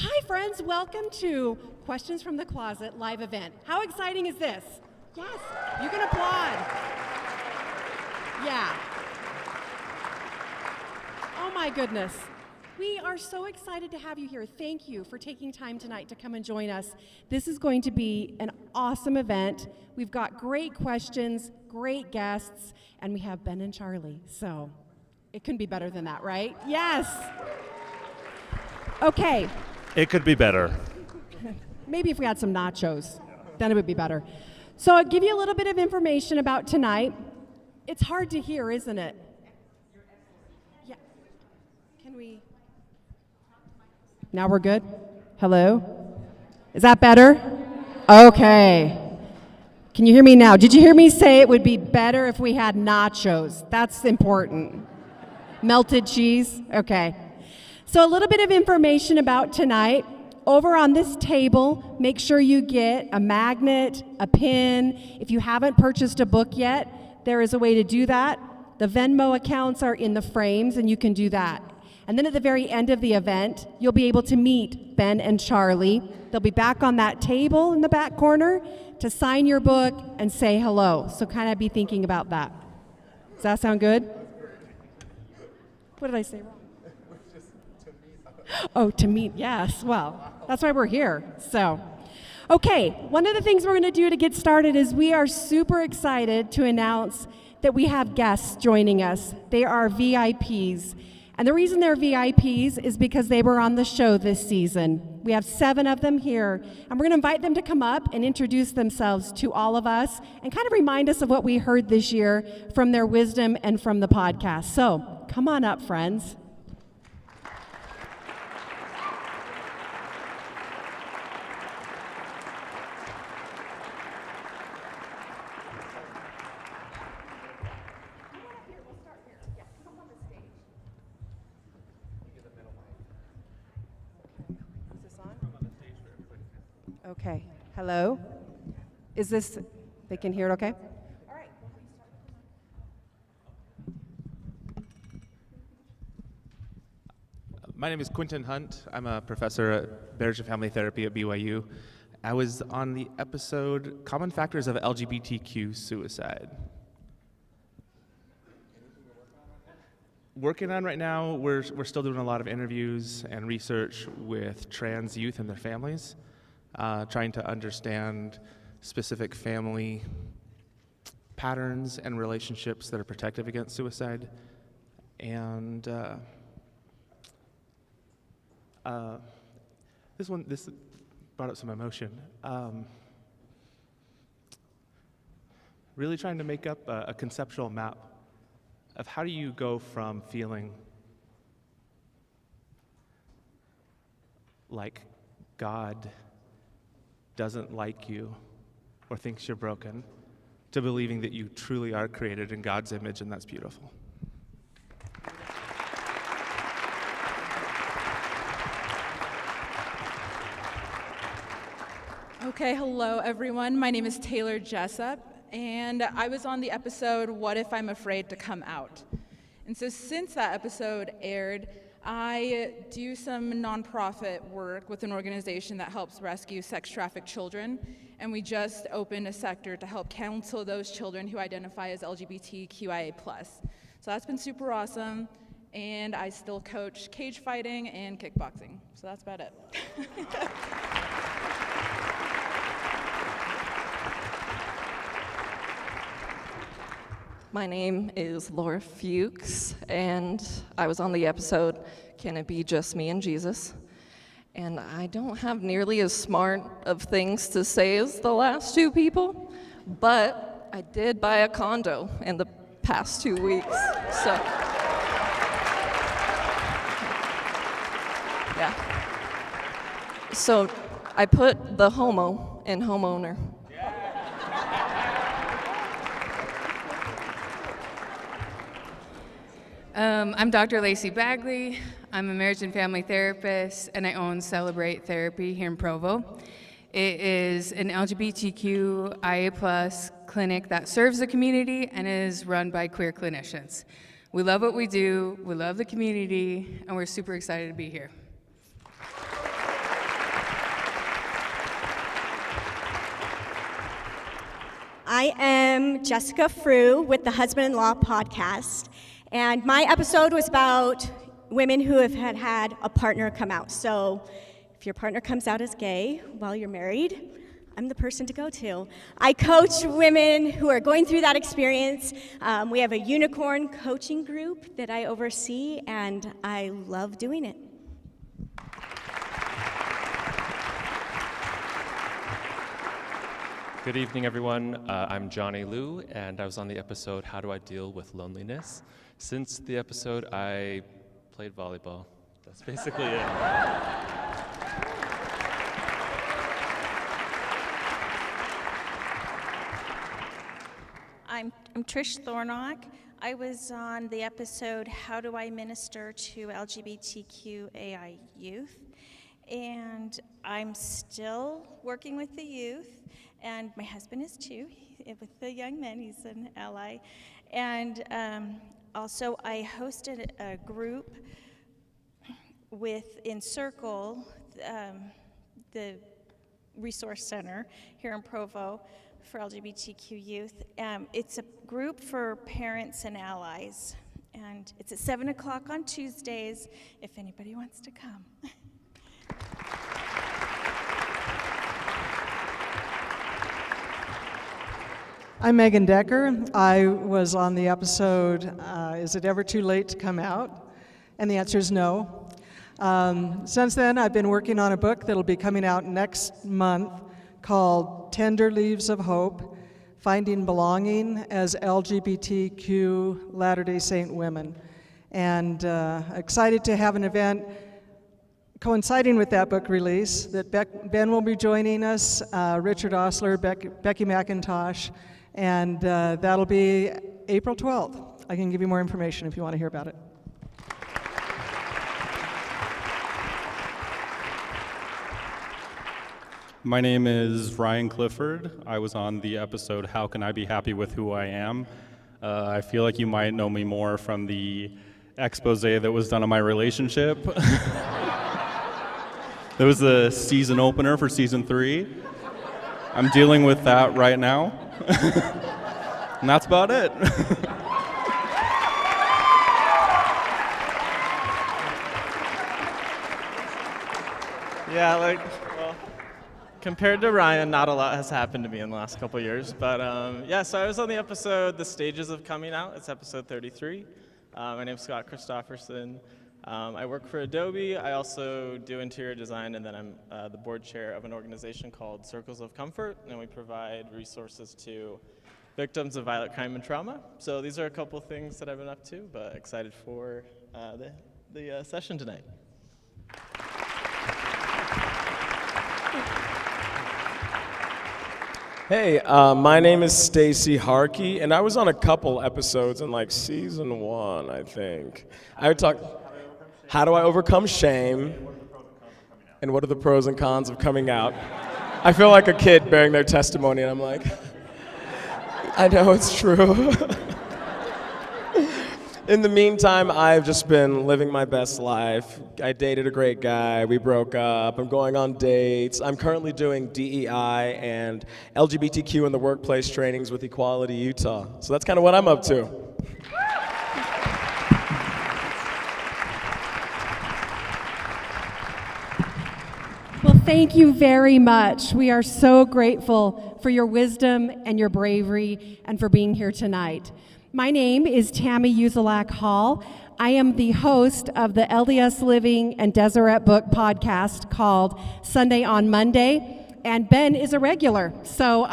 Hi friends, welcome to Questions from the Closet live event. How exciting is this? Yes, you can applaud. Yeah. Oh my goodness. We are so excited to have you here. Thank you for taking time tonight to come and join us. This is going to be an awesome event. We've got great questions, great guests, and we have Ben and Charlie. So it couldn't be better than that, right? Yes. Okay. It could be better. Maybe if we had some nachos, then it would be better. So I'll give you a little bit of information about tonight. It's hard to hear, isn't it? Yeah. Can we? Now we're good? Hello? Is that better? Okay. Can you hear me now? Did you hear me say it would be better if we had nachos? That's important. Melted cheese? Okay. So a little bit of information about tonight. Over on this table, make sure you get a magnet, a pin. If you haven't purchased a book yet, there is a way to do that. The Venmo accounts are in the frames, and you can do that. And then at the very end of the event, you'll be able to meet Ben and Charlie. They'll be back on that table in the back corner to sign your book and say hello. So kind of be thinking about that. Does that sound good? What did I say wrong? Oh, to meet, yes. Well, that's why we're here. So, okay, one of the things we're going to do to get started is we are super excited to announce that we have guests joining us. They are VIPs. And the reason they're VIPs is because they were on the show this season. We have 7 of them here, and we're going to invite them to come up and introduce themselves to all of us and kind of remind us of what we heard this year from their wisdom and from the podcast. So, come on up, friends. Okay. Hello? Is this, they can hear it okay? All right. My name is Quentin Hunt. I'm a professor at Marriage and Family Therapy at BYU. I was on the episode Common Factors of LGBTQ Suicide. Working on right now, we're still doing a lot of interviews and research with trans youth and their families. Trying to understand specific family patterns and relationships that are protective against suicide. And this brought up some emotion. Really trying to make up a conceptual map of how do you go from feeling like God doesn't like you or thinks you're broken, to believing that you truly are created in God's image, and that's beautiful. Okay, hello everyone. My name is Taylor Jessup, and I was on the episode, What If I'm Afraid to Come Out? And so since that episode aired, I do some nonprofit work with an organization that helps rescue sex-trafficked children, and we just opened a sector to help counsel those children who identify as LGBTQIA+. So that's been super awesome, and I still coach cage fighting and kickboxing. So that's about it. My name is Laura Fuchs, and I was on the episode, Can It Be Just Me and Jesus? And I don't have nearly as smart of things to say as the last 2 people, but I did buy a condo in the past 2 weeks, so. Yeah. So I put the homo in homeowner. I'm Dr. Lacey Bagley. I'm a marriage and family therapist, and I own Celebrate Therapy here in Provo. It is an LGBTQIA+ clinic that serves the community and is run by queer clinicians. We love what we do, we love the community, and we're super excited to be here. I am Jessica Frew with the Husband-in-Law podcast, and my episode was about women who have had a partner come out. So if your partner comes out as gay while you're married, I'm the person to go to. I coach women who are going through that experience. We have a unicorn coaching group that I oversee, and I love doing it. Good evening, everyone. I'm Johnny Liu, and I was on the episode, How Do I Deal with Loneliness? Since the episode, I played volleyball. That's basically it. I'm Trish Thornock. I was on the episode, How Do I Minister to LGBTQAI Youth? And I'm still working with the youth, and my husband is too, with the young men. He's an ally. And also I hosted a group in Circle, the resource center here in Provo for LGBTQ youth. It's a group for parents and allies, and it's at 7 o'clock on Tuesdays if anybody wants to come. I'm Megan Decker. I was on the episode, Is It Ever Too Late to Come Out? And the answer is no. Since then, I've been working on a book that'll be coming out next month called Tender Leaves of Hope, Finding Belonging as LGBTQ Latter-day Saint Women. And excited to have an event coinciding with that book release that Ben will be joining us, Richard Osler, Becky McIntosh, and that'll be April 12th. I can give you more information if you want to hear about it. My name is Ryan Clifford. I was on the episode, How Can I Be Happy with Who I Am? I feel like you might know me more from the expose that was done on my relationship. There was the season opener for season 3. I'm dealing with that right now. And that's about it. Yeah, well, compared to Ryan, not a lot has happened to me in the last couple years. But so I was on the episode, The Stages of Coming Out. It's episode 33. My name's Scott Christofferson. I work for Adobe. I also do interior design, and then I'm the board chair of an organization called Circles of Comfort, and we provide resources to victims of violent crime and trauma. So these are a couple things that I've been up to, but excited for the session tonight. Hey, my name is Stacy Harkey, and I was on a couple episodes in like season 1, I think. I would talk, how do I overcome shame, and what are the pros and cons of coming out? I feel like a kid bearing their testimony, and I'm like, I know it's true. In the meantime, I've just been living my best life. I dated a great guy, we broke up, I'm going on dates. I'm currently doing DEI and LGBTQ in the workplace trainings with Equality Utah. So that's kind of what I'm up to. Well, thank you very much. We are so grateful for your wisdom and your bravery and for being here tonight. My name is Tammy Uzelak Hall. I am the host of the LDS Living and Deseret Book podcast called Sunday on Monday, and Ben is a regular. So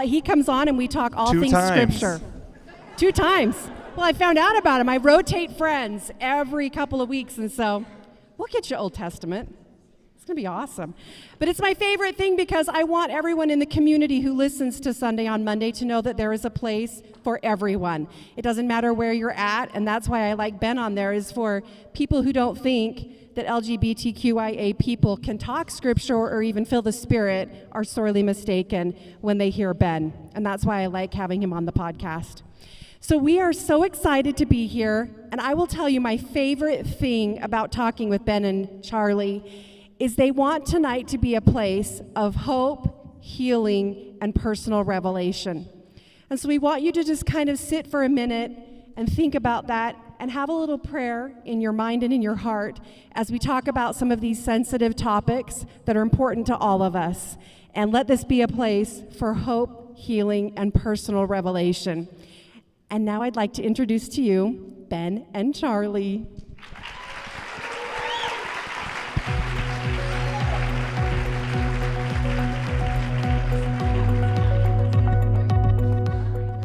he comes on and we talk all things Scripture. 2 times. Well, I found out about him. I rotate friends every couple of weeks, and so we'll get you Old Testament. It's going to be awesome. But it's my favorite thing because I want everyone in the community who listens to Sunday on Monday to know that there is a place for everyone. It doesn't matter where you're at, and that's why I like Ben on there, is for people who don't think that LGBTQIA people can talk Scripture or even feel the Spirit are sorely mistaken when they hear Ben. And that's why I like having him on the podcast. So we are so excited to be here, and I will tell you my favorite thing about talking with Ben and Charlie is they want tonight to be a place of hope, healing, and personal revelation. And so we want you to just kind of sit for a minute and think about that and have a little prayer in your mind and in your heart as we talk about some of these sensitive topics that are important to all of us. And let this be a place for hope, healing, and personal revelation. And now I'd like to introduce to you Ben and Charlie.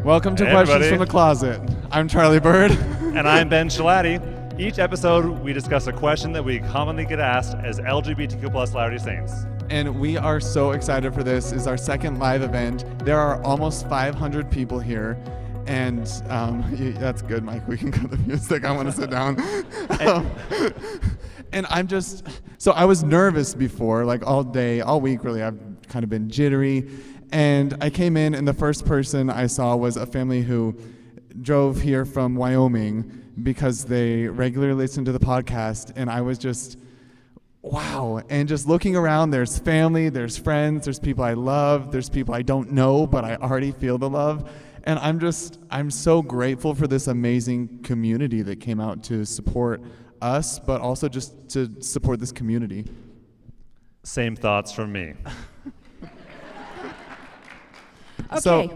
Welcome to Hey, Questions everybody. from the Closet. I'm Charlie Bird. And I'm Ben Shalati. Each episode, we discuss a question that we commonly get asked as LGBTQ plus Latter-day Saints. And we are so excited for this. It's our second live event. There are almost 500 people here. And that's good, Mike. We can cut the music. I want to sit down. And I was nervous before, like all day, all week really. I've kind of been jittery. And I came in, and the first person I saw was a family who drove here from Wyoming because they regularly listen to the podcast, and I was just, wow. And just looking around, there's family, there's friends, there's people I love, there's people I don't know, but I already feel the love. And I'm so grateful for this amazing community that came out to support us, but also just to support this community. Same thoughts from me. Okay.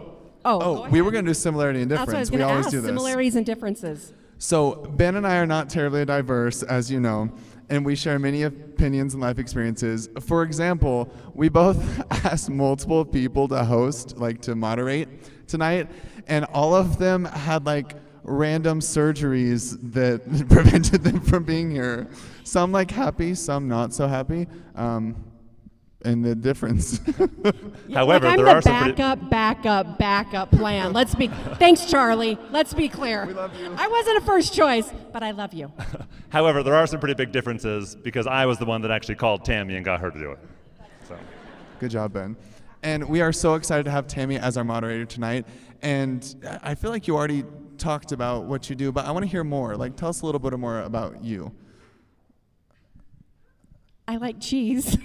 We were going to do similarity and difference. That's what I was going to ask, do this. similarities and differences. So Ben and I are not terribly diverse, as you know, and we share many opinions and life experiences. For example, we both asked multiple people to host, like to moderate tonight, and all of them had like random surgeries that prevented them from being here. Some like happy, some not so happy. And the difference. However, I'm there the are some backup plan. Thanks, Charlie. Let's be clear. We love you. I wasn't a first choice, but I love you. However, there are some pretty big differences because I was the one that actually called Tammy and got her to do it. So. Good job, Ben. And we are so excited to have Tammy as our moderator tonight. And I feel like you already talked about what you do, but I want to hear more. Like, tell us a little bit more about you. I like cheese.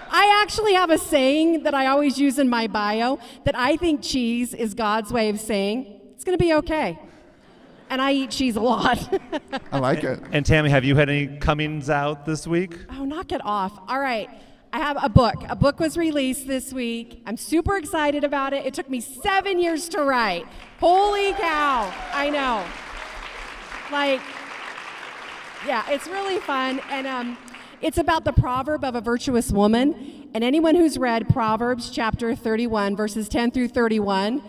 I actually have a saying that I always use in my bio that I think cheese is God's way of saying it's going to be okay. And I eat cheese a lot. I like it. And Tammy, have you had any comings out this week? Oh, knock it off. All right. I have a book. A book was released this week. I'm super excited about it. It took me 7 years to write. Holy cow. I know. Yeah, it's really fun. And it's about the proverb of a virtuous woman. And anyone who's read Proverbs chapter 31, verses 10 through 31,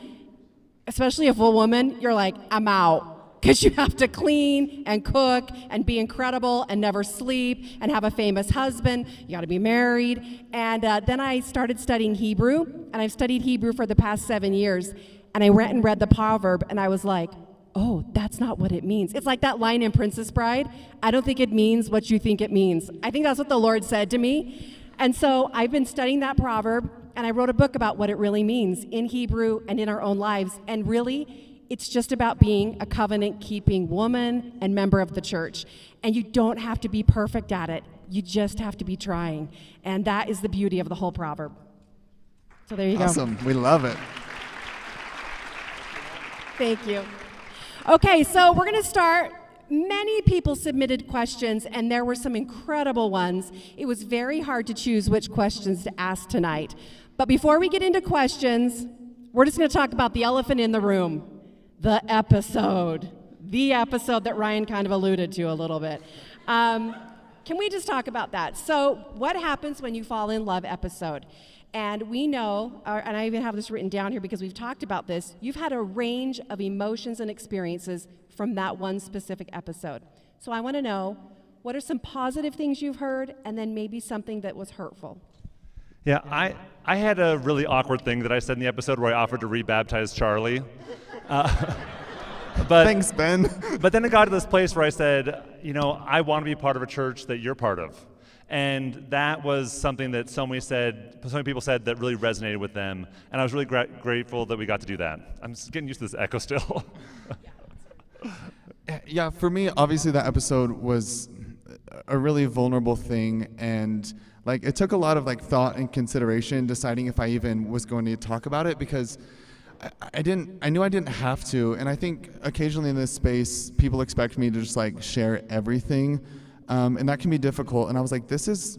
especially if a woman, you're like, I'm out. Because you have to clean and cook and be incredible and never sleep and have a famous husband. You got to be married. And then I started studying Hebrew. And I've studied Hebrew for the past 7 years. And I went and read the proverb. And I was like, oh, that's not what it means. It's like that line in Princess Bride. I don't think it means what you think it means. I think that's what the Lord said to me. And so I've been studying that proverb, and I wrote a book about what it really means in Hebrew and in our own lives. And really, it's just about being a covenant-keeping woman and member of the church. And you don't have to be perfect at it. You just have to be trying. And that is the beauty of the whole proverb. So there you go. Awesome. We love it. Thank you. Okay, so we're going to start. Many people submitted questions, and there were some incredible ones. It was very hard to choose which questions to ask tonight. But before we get into questions, we're just going to talk about the elephant in the room, the episode that Ryan kind of alluded to a little bit. Can we just talk about that? So what happens when you fall in love episode? And we know, and I even have this written down here because we've talked about this, you've had a range of emotions and experiences from that one specific episode. So I want to know, what are some positive things you've heard, and then maybe something that was hurtful? Yeah, I had a really awkward thing that I said in the episode where I offered to rebaptize Charlie. But thanks, Ben. But then it got to this place where I said, I want to be part of a church that you're part of. And that was something that so many people said that really resonated with them. And I was really grateful that we got to do that. I'm just getting used to this echo still. Yeah, for me, obviously that episode was a really vulnerable thing. And it took a lot of thought and consideration deciding if I even was going to talk about it, because I knew I didn't have to, and I think occasionally in this space, people expect me to just like share everything, and that can be difficult. And I was like, this is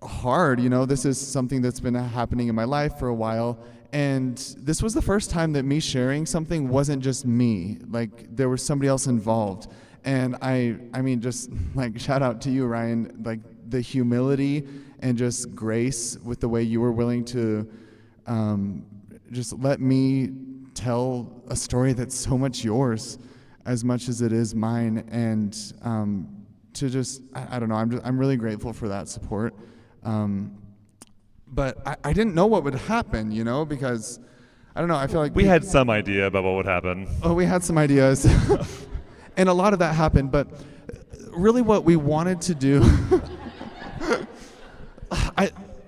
hard, you know, this is something that's been happening in my life for a while. And this was the first time that me sharing something wasn't just me, like there was somebody else involved. And I mean, just like shout out to you, Ryan, like the humility and just grace with the way you were willing to just let me tell a story that's so much yours as much as it is mine. And to just, I don't know, I'm really grateful for that support. But I didn't know what would happen, you know, because I don't know, I feel like we had some idea about what would happen. Oh, we had some ideas. And a lot of that happened, but really what we wanted to do,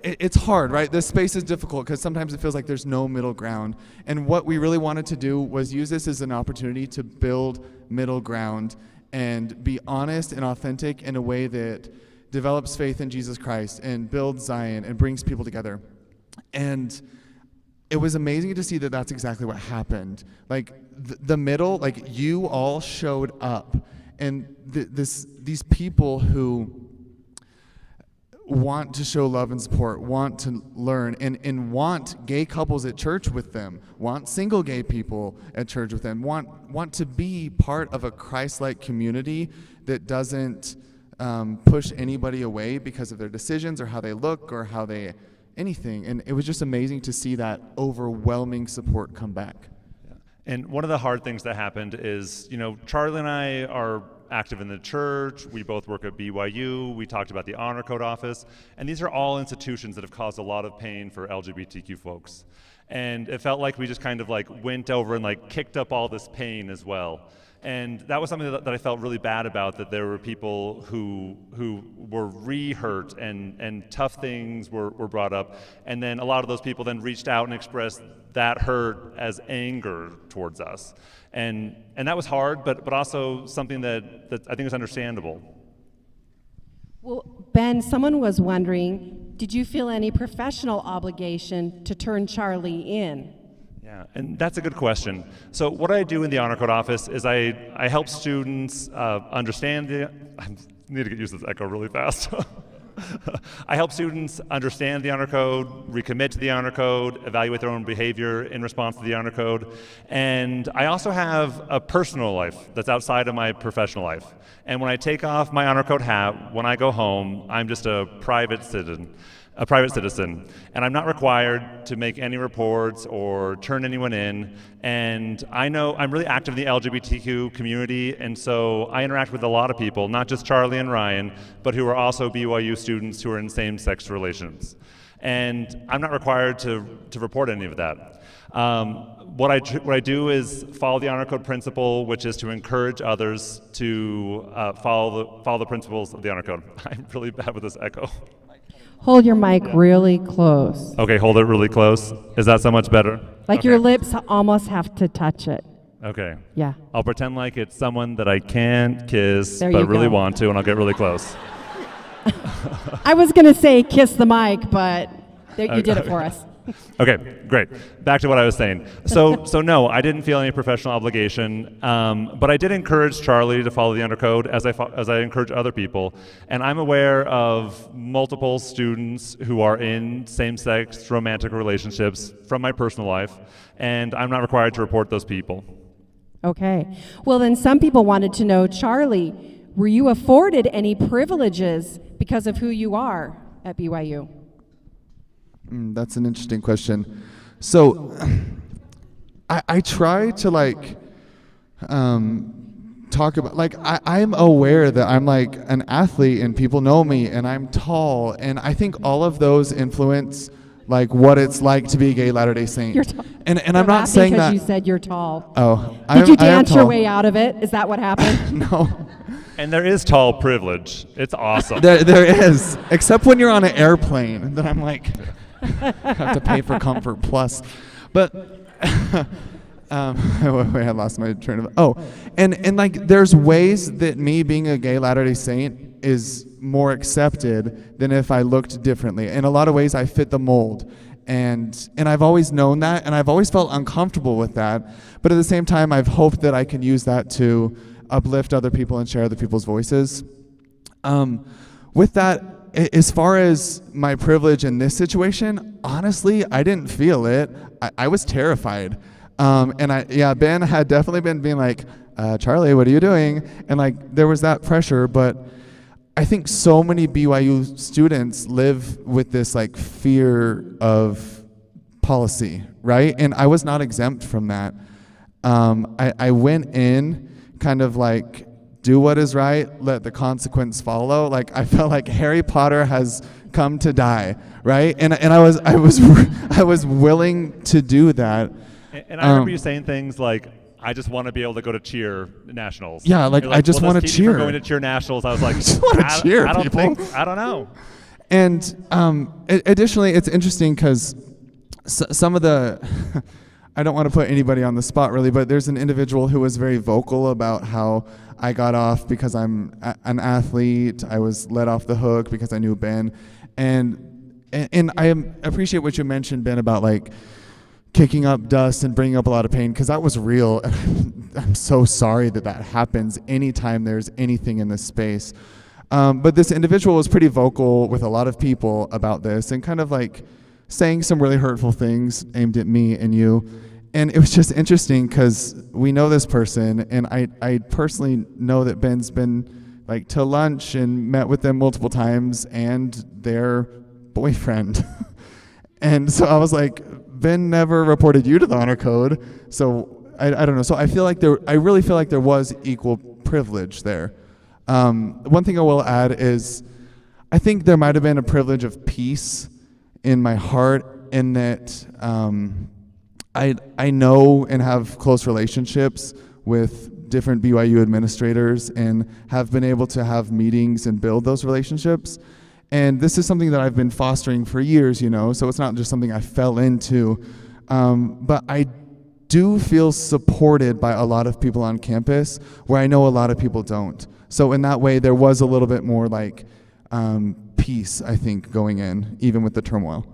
it's hard, right? This space is difficult because sometimes it feels like there's no middle ground. And what we really wanted to do was use this as an opportunity to build middle ground and be honest and authentic in a way that develops faith in Jesus Christ and builds Zion and brings people together. And it was amazing to see that that's exactly what happened. Like the middle, like you all showed up, and these people who want to show love and support, want to learn, and want gay couples at church with them, want single gay people at church with them, want to be part of a Christ-like community that doesn't push anybody away because of their decisions or how they look or how they anything. And it was just amazing to see that overwhelming support come back. And one of the hard things that happened is, you know, Charlie and I are active in the church. We both work at BYU. We talked about the Honor Code office. And these are all institutions that have caused a lot of pain for LGBTQ folks. And it felt like we just kind of like went over and like kicked up all this pain as well. And that was something that I felt really bad about, that there were people who were re-hurt and tough things were brought up. And then a lot of those people then reached out and expressed that hurt as anger towards us. And that was hard, but also something that I think is understandable. Well, Ben, someone was wondering, did you feel any professional obligation to turn Charlie in? Yeah, and that's a good question. So what I do in the Honor Code office is I help students understand I need to get used to this echo really fast. I help students understand the Honor Code, recommit to the Honor Code, evaluate their own behavior in response to the Honor Code. And I also have a personal life that's outside of my professional life. And when I take off my Honor Code hat, when I go home, I'm just a private citizen. And I'm not required to make any reports or turn anyone in. And I know I'm really active in the LGBTQ community, and so I interact with a lot of people, not just Charlie and Ryan, but who are also BYU students who are in same-sex relations. And I'm not required to report any of that. What I do is follow the Honor Code principle, which is to encourage others to follow the principles of the Honor Code. I'm really bad with this echo. Hold your mic really close. Okay, hold it really close. Is that so much better? Like okay. Your lips almost have to touch it. Okay. Yeah. I'll pretend like it's someone that I can't kiss, there but really want to, and I'll get really close. I was going to say kiss the mic, but you did it for us. Okay, great. Back to what I was saying. So no, I didn't feel any professional obligation, but I did encourage Charlie to follow the Honor Code as I encourage other people. And I'm aware of multiple students who are in same-sex romantic relationships from my personal life, and I'm not required to report those people. Okay. Well, then some people wanted to know, Charlie, were you afforded any privileges because of who you are at BYU? That's an interesting question. So I try to like talk about, like I'm aware that I'm like an athlete and people know me and I'm tall, and I think all of those influence like what it's like to be a gay Latter-day Saint. You're tall. And I'm not saying that. You said you're tall. Oh, did you dance your way out of it? Is that what happened? No. And there is tall privilege. It's awesome. There is, except when you're on an airplane. Then I'm like, have to pay for Comfort Plus. But wait, I lost my train of. Oh, and like there's ways that me being a gay Latter-day Saint is more accepted than if I looked differently. In a lot of ways, I fit the mold. And I've always known that, and I've always felt uncomfortable with that. But at the same time, I've hoped that I can use that to uplift other people and share other people's voices. With that, as far as my privilege in this situation, honestly, I didn't feel it. I was terrified. Ben had definitely been being like, Charlie, what are you doing? And like, there was that pressure, but I think so many BYU students live with this like fear of policy, right? And I was not exempt from that. I went in kind of like, do what is right, let the consequence follow. Like I felt like Harry Potter has come to die, right? And I was willing to do that. And I remember you saying things like, I just want to be able to go to cheer nationals. Yeah, like I just want to cheer. From going to cheer nationals, I was like, I just want to cheer, people. I don't know. And additionally, it's interesting because some of the, I don't want to put anybody on the spot really, but there's an individual who was very vocal about how I got off because I'm an athlete. I was let off the hook because I knew Ben. And I appreciate what you mentioned, Ben, about like kicking up dust and bringing up a lot of pain, because that was real. I'm so sorry that happens anytime there's anything in this space. But this individual was pretty vocal with a lot of people about this and kind of like saying some really hurtful things aimed at me and you. And it was just interesting because we know this person, and I personally know that Ben's been like to lunch and met with them multiple times and their boyfriend. And so I was like, Ben never reported you to the honor code, so I don't know. So I really feel like there was equal privilege there. One thing I will add is I think there might have been a privilege of peace in my heart in that I know and have close relationships with different BYU administrators and have been able to have meetings and build those relationships. And this is something that I've been fostering for years, so it's not just something I fell into. But I do feel supported by a lot of people on campus where I know a lot of people don't. So in that way, there was a little bit more like peace, I think, going in, even with the turmoil.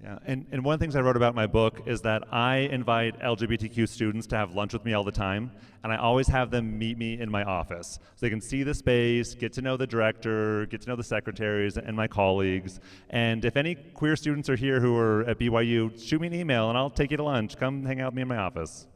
Yeah, and one of the things I wrote about in my book is that I invite LGBTQ students to have lunch with me all the time, and I always have them meet me in my office so they can see the space, get to know the director, get to know the secretaries and my colleagues. And if any queer students are here who are at BYU, shoot me an email and I'll take you to lunch. Come hang out with me in my office.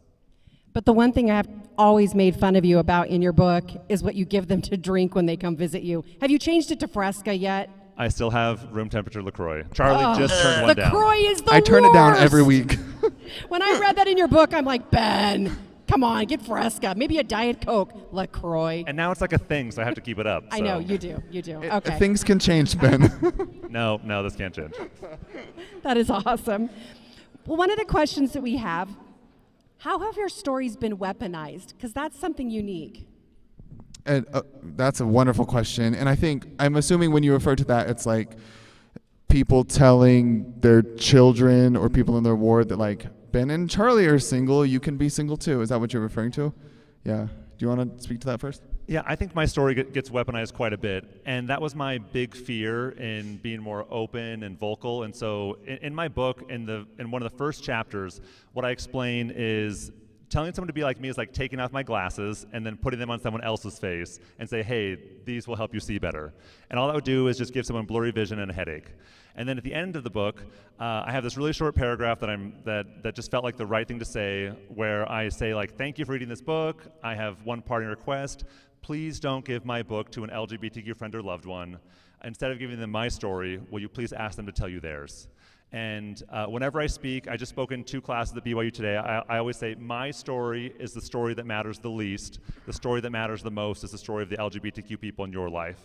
But the one thing I have always made fun of you about in your book is what you give them to drink when they come visit you. Have you changed it to Fresca yet? I still have room temperature LaCroix. Charlie just turned one down. LaCroix is the I turn it down every worst. week. When I read that in your book, I'm like, Ben, come on, get Fresca. Maybe a Diet Coke, LaCroix. And now it's like a thing, so I have to keep it up. I know, you do. Okay. Things can change, Ben. No, this can't change. That is awesome. Well, one of the questions that we have, how have your stories been weaponized? Because that's something unique. That's a wonderful question. And I think, I'm assuming when you refer to that, it's like people telling their children or people in their ward that like, Ben and Charlie are single, you can be single too. Is that what you're referring to? Yeah. Do you want to speak to that first? Yeah, I think my story gets weaponized quite a bit, and that was my big fear in being more open and vocal. And so in my book, in one of the first chapters, what I explain is telling someone to be like me is like taking off my glasses and then putting them on someone else's face and say, hey, these will help you see better. And all that would do is just give someone blurry vision and a headache. And then at the end of the book, I have this really short paragraph that just felt like the right thing to say, where I say like, thank you for reading this book. I have one parting request. Please don't give my book to an LGBTQ friend or loved one. Instead of giving them my story, will you please ask them to tell you theirs? And whenever I speak, I just spoke in 2 classes at BYU today, I always say my story is the story that matters the least. The story that matters the most is the story of the LGBTQ people in your life.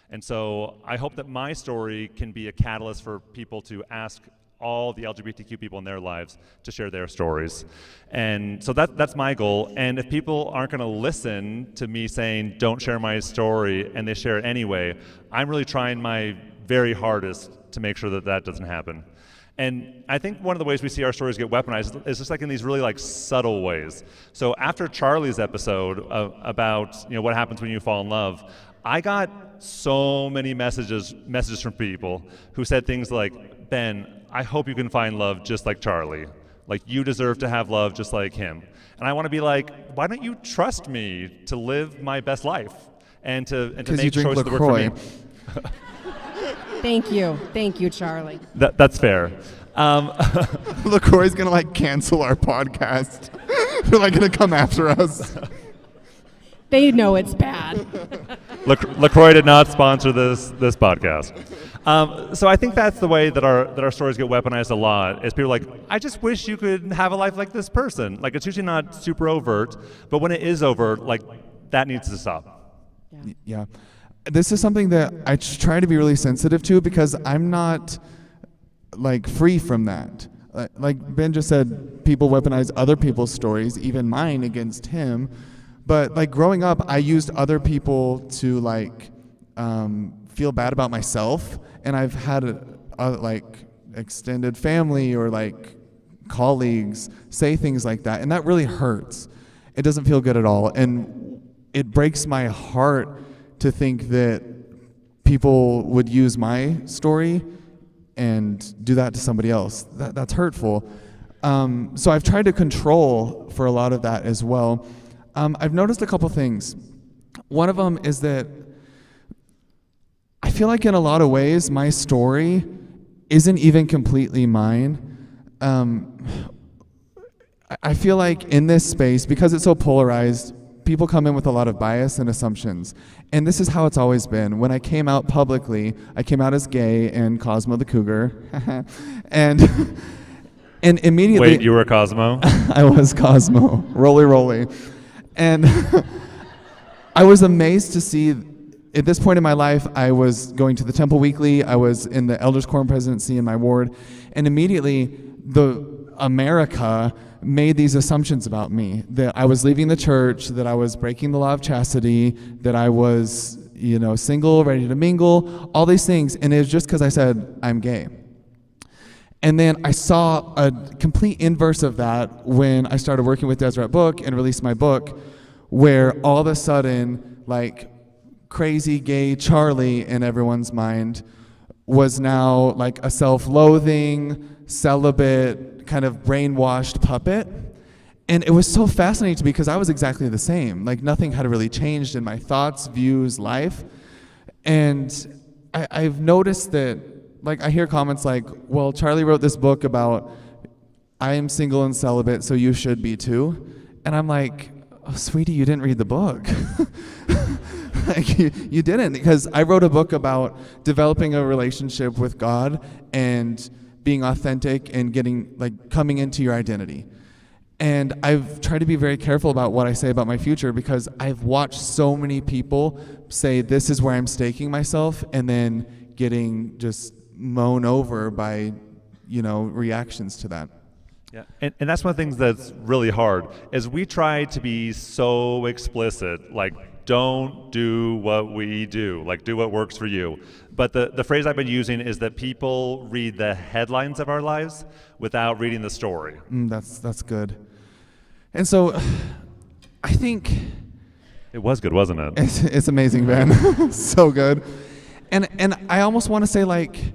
And so I hope that my story can be a catalyst for people to ask all the LGBTQ people in their lives to share their stories. And so that's my goal. And if people aren't going to listen to me saying, don't share my story, and they share it anyway, I'm really trying my very hardest to make sure that doesn't happen. And I think one of the ways we see our stories get weaponized is just like in these really like subtle ways. So after Charlie's episode about what happens when you fall in love, I got so many messages from people who said things like, Ben, I hope you can find love just like Charlie. Like, you deserve to have love just like him. And I want to be like, why don't you trust me to live my best life and to make choices that work for me? Thank you, Charlie. That's fair. LaCroix's gonna like cancel our podcast. They're like gonna come after us. They know it's bad. LaCroix did not sponsor this podcast. So I think that's the way that our stories get weaponized a lot. Is people are like, I just wish you could have a life like this person. Like, it's usually not super overt, but when it is overt, like, that needs to stop. Yeah. This is something that I try to be really sensitive to because I'm not like free from that. Like Ben just said, people weaponize other people's stories, even mine, against him. But like growing up, I used other people to like feel bad about myself, and I've had like extended family or like colleagues say things like that, and that really hurts. It doesn't feel good at all, and it breaks my heart to think that people would use my story and do that to somebody else. That's hurtful. So I've tried to control for a lot of that as well. I've noticed a couple things. One of them is that I feel like in a lot of ways my story isn't even completely mine. I feel like in this space, because it's so polarized, people come in with a lot of bias and assumptions. And this is how it's always been. When I came out publicly, I came out as gay and Cosmo the Cougar. and immediately... Wait, you were Cosmo? I was Cosmo. Roly. And I was amazed to see, at this point in my life, I was going to the Temple Weekly, I was in the Elders Quorum presidency in my ward, and immediately America made these assumptions about me, that I was leaving the church, that I was breaking the law of chastity, that I was, single, ready to mingle, all these things, and it was just because I said, I'm gay. And then I saw a complete inverse of that when I started working with Deseret Book and released my book, where all of a sudden, like, crazy gay Charlie in everyone's mind was now like a self-loathing, celibate, kind of brainwashed puppet. And it was so fascinating to me because I was exactly the same. Like, nothing had really changed in my thoughts, views, life. And I've noticed that, like, I hear comments like, well, Charlie wrote this book about I am single and celibate, so you should be too. And I'm like, oh, sweetie, you didn't read the book. Like, you didn't, because I wrote a book about developing a relationship with God and being authentic and coming into your identity. And I've tried to be very careful about what I say about my future because I've watched so many people say this is where I'm staking myself and then getting just mown over by, reactions to that. Yeah, and that's one of the things that's really hard, is we try to be so explicit, like, don't do what we do, like, do what works for you. But the phrase I've been using is that people read the headlines of our lives without reading the story. That's good. And so, I think... It was good, wasn't it? It's amazing, man. So good. And I almost want to say, like,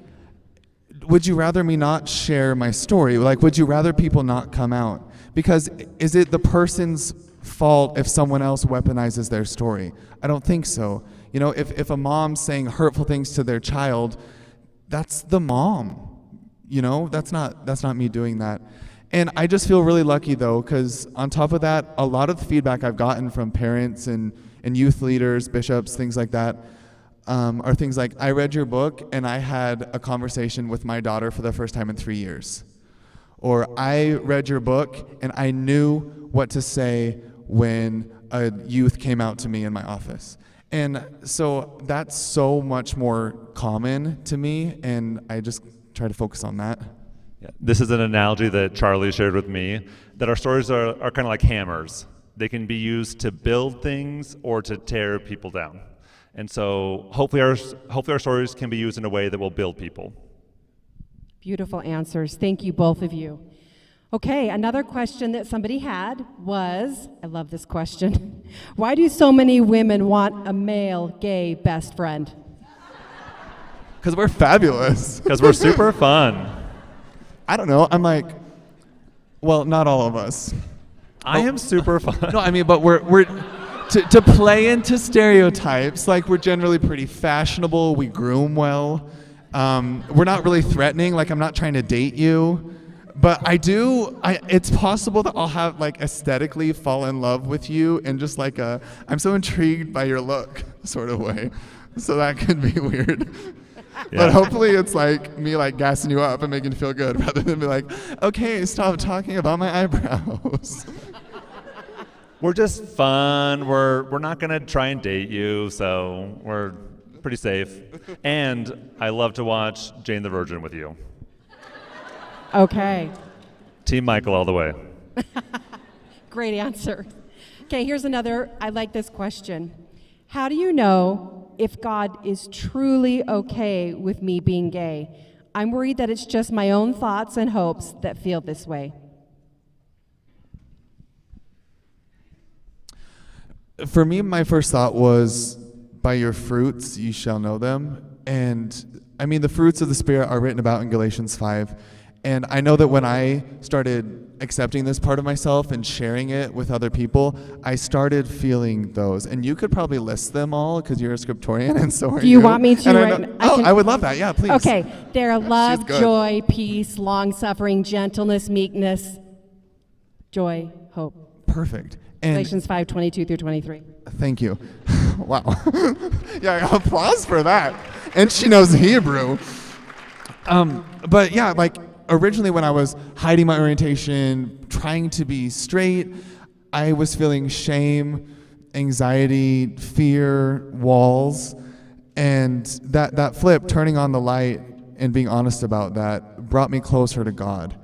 would you rather me not share my story? Like, would you rather people not come out? Because is it the person's fault if someone else weaponizes their story? I don't think so. If a mom's saying hurtful things to their child, that's the mom. That's not me doing that. And I just feel really lucky, though, because on top of that, a lot of the feedback I've gotten from parents and youth leaders, bishops, things like that, are things like, I read your book and I had a conversation with my daughter for the first time in 3 years. Or I read your book and I knew what to say when a youth came out to me in my office. And so that's so much more common to me, and I just try to focus on that. Yeah. This is an analogy that Charlie shared with me, that our stories are kind of like hammers. They can be used to build things or to tear people down. And so hopefully our stories can be used in a way that will build people. Beautiful answers. Thank you, both of you. Okay, another question that somebody had was, I love this question, why do so many women want a male gay best friend? Because we're fabulous. Because we're super fun. I don't know. I'm like, well, not all of us. I am super fun. No, I mean, but we're to play into stereotypes, like we're generally pretty fashionable, we groom well. We're not really threatening, like I'm not trying to date you. But it's possible that I'll have like aesthetically fall in love with you in just like I'm so intrigued by your look sort of way. So that could be weird. Yeah. But hopefully it's like me like gassing you up and making you feel good rather than be like, okay, stop talking about my eyebrows. We're just fun. We're not gonna try and date you, so we're pretty safe. And I love to watch Jane the Virgin with you. Okay. Team Michael all the way. Great answer. Okay, here's another. I like this question. How do you know if God is truly okay with me being gay? I'm worried that it's just my own thoughts and hopes that feel this way. For me, my first thought was, by your fruits you shall know them. And I mean, the fruits of the Spirit are written about in Galatians 5. And I know that when I started accepting this part of myself and sharing it with other people, I started feeling those. And you could probably list them all because you're a scriptorian and so are you. Do you want me to? I would love that. Yeah, please. Okay. They're love, joy, peace, long-suffering, gentleness, meekness, joy, hope. Perfect. And Galatians 5:22 through 23. Thank you. Wow. Yeah, applause for that. And she knows Hebrew. But yeah, like originally when I was hiding my orientation, trying to be straight, I was feeling shame, anxiety, fear, walls. And that flip, turning on the light and being honest about that, brought me closer to God.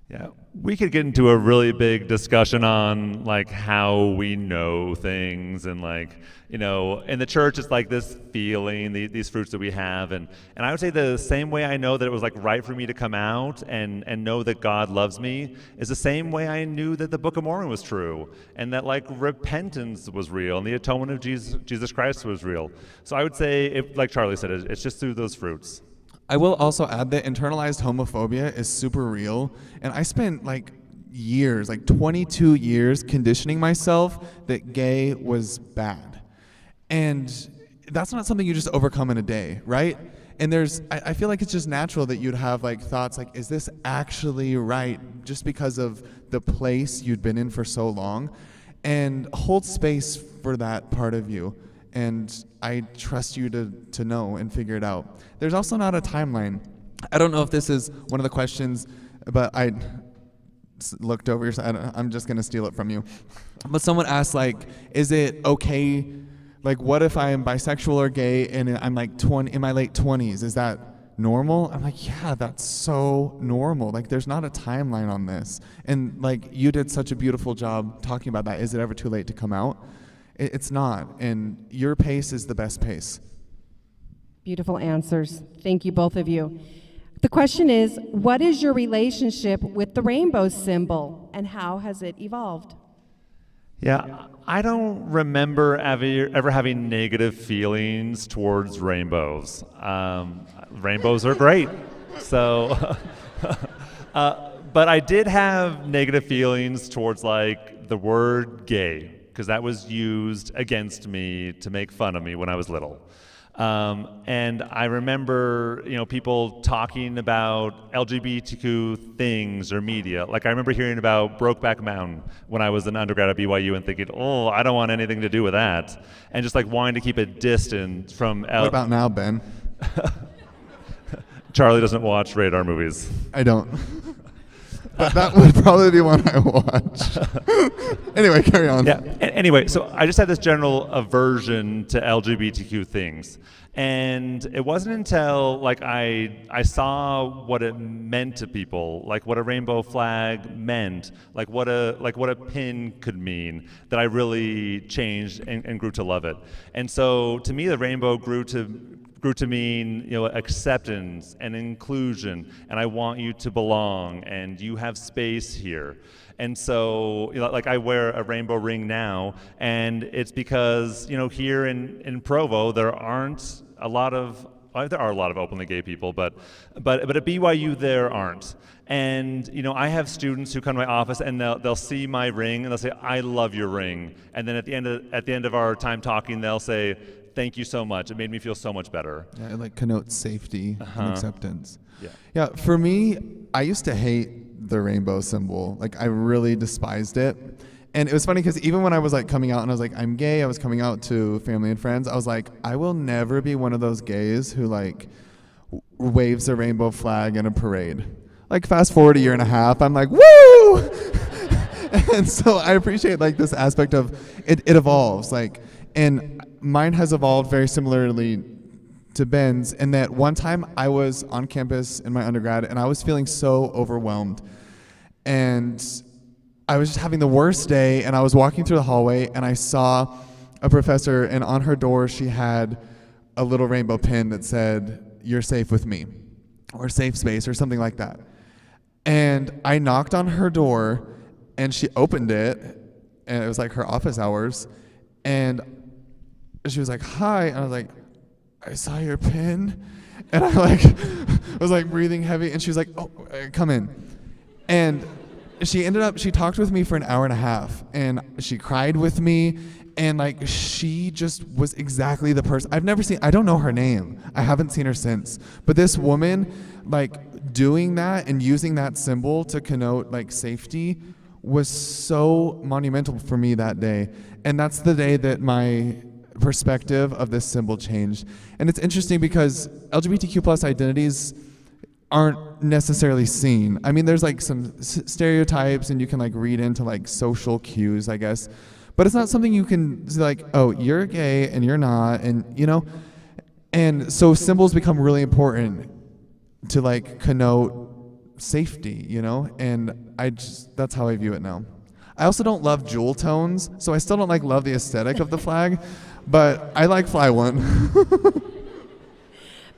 Yeah. We could get into a really big discussion on like how we know things and like, you know, in the church it's like this feeling, these fruits that we have. And I would say the same way I know that it was like right for me to come out and know that God loves me is the same way I knew that the Book of Mormon was true and that like repentance was real and the atonement of Jesus Christ was real. So I would say, like Charlie said, it's just through those fruits. I will also add that internalized homophobia is super real, and I spent like years, like 22 years, conditioning myself that gay was bad. And that's not something you just overcome in a day, right? And I feel like it's just natural that you'd have like thoughts like, is this actually right? Just because of the place you'd been in for so long. And hold space for that part of you. And I trust you to know and figure it out. There's also not a timeline. I don't know if this is one of the questions, but I looked over your side. I'm just going to steal it from you. But someone asked, like, is it okay, like, what if I am bisexual or gay and I'm like in my late 20s? Is that normal? I'm like, yeah, that's so normal. Like, there's not a timeline on this. And, like, you did such a beautiful job talking about that. Is it ever too late to come out? It's not, and your pace is the best pace. Beautiful answers. Thank you, both of you. The question is, what is your relationship with the rainbow symbol, and how has it evolved? Yeah, I don't remember ever having negative feelings towards rainbows. Rainbows are great, so. But I did have negative feelings towards like the word gay, because that was used against me to make fun of me when I was little. And I remember, you know, people talking about LGBTQ things or media. Like I remember hearing about Brokeback Mountain when I was an undergrad at BYU and thinking, oh, I don't want anything to do with that. And just like wanting to keep it distant from What about now, Ben? Charlie doesn't watch radar movies. I don't. But that would probably be one I watch. Anyway, carry on. Yeah. Anyway, so I just had this general aversion to LGBTQ things, and it wasn't until like I saw what it meant to people, like what a rainbow flag meant, like what a pin could mean, that I really changed and grew to love it. And so to me, the rainbow grew to grew to mean, acceptance and inclusion, and I want you to belong, and you have space here. And so, like I wear a rainbow ring now, and it's because, here in Provo, there are a lot of openly gay people, but at BYU there aren't. And I have students who come to my office and they'll see my ring and they'll say, "I love your ring." And then at the end of our time talking, they'll say, "Thank you so much. It made me feel so much better." Yeah, it connotes safety and acceptance. Yeah. For me, I used to hate the rainbow symbol. I really despised it. And it was funny because even when I was coming out and I was like, I'm gay, I was coming out to family and friends, I was like, I will never be one of those gays who waves a rainbow flag in a parade. Fast forward a year and a half, I'm like, woo! And so I appreciate this aspect of it evolves. And mine has evolved very similarly to Ben's in that one time I was on campus in my undergrad and I was feeling so overwhelmed. And I was just having the worst day, and I was walking through the hallway and I saw a professor, and on her door she had a little rainbow pin that said, "You're safe with me," or "Safe space," or something like that. And I knocked on her door and she opened it, and it was her office hours, and she was like, "Hi," and I was like, "I saw your pin," and I was breathing heavy, and she was like, "Oh, come in." And she talked with me for an hour and a half, and she cried with me, and she just was exactly the person. I don't know her name. I haven't seen her since. But this woman, doing that and using that symbol to connote safety was so monumental for me that day. And that's the day that my perspective of this symbol changed. And it's interesting because LGBTQ+ identities aren't necessarily seen. I mean, there's some stereotypes, and you can read into social cues, I guess, but it's not something you can say oh, you're gay and you're not, and and so symbols become really important to connote safety, and that's how I view it now. I also don't love jewel tones, so I still don't love the aesthetic of the flag, but I fly one.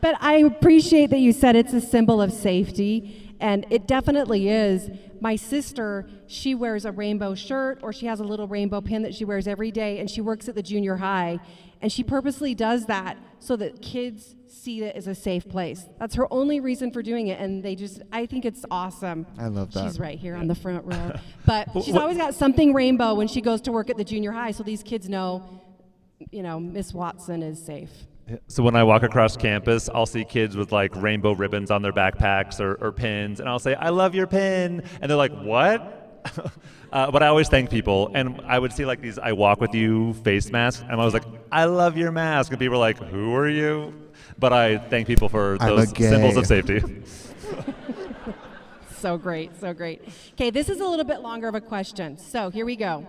But I appreciate that you said it's a symbol of safety, and it definitely is. My sister, she wears a rainbow shirt, or she has a little rainbow pin that she wears every day, and she works at the junior high, and she purposely does that so that kids see it as a safe place. That's her only reason for doing it, and I think it's awesome. I love that. She's right here on the front row. But she's always got something rainbow when she goes to work at the junior high, so these kids know, Miss Watson is safe. So when I walk across campus, I'll see kids with rainbow ribbons on their backpacks or pins, and I'll say, "I love your pin," and they're like, "What?" But I always thank people, and I would see these "I walk with you" face masks, and I was like, "I love your mask," and people are like, "Who are you?" But I thank people for those symbols of safety. So great, so great. Okay, this is a little bit longer of a question, so here we go.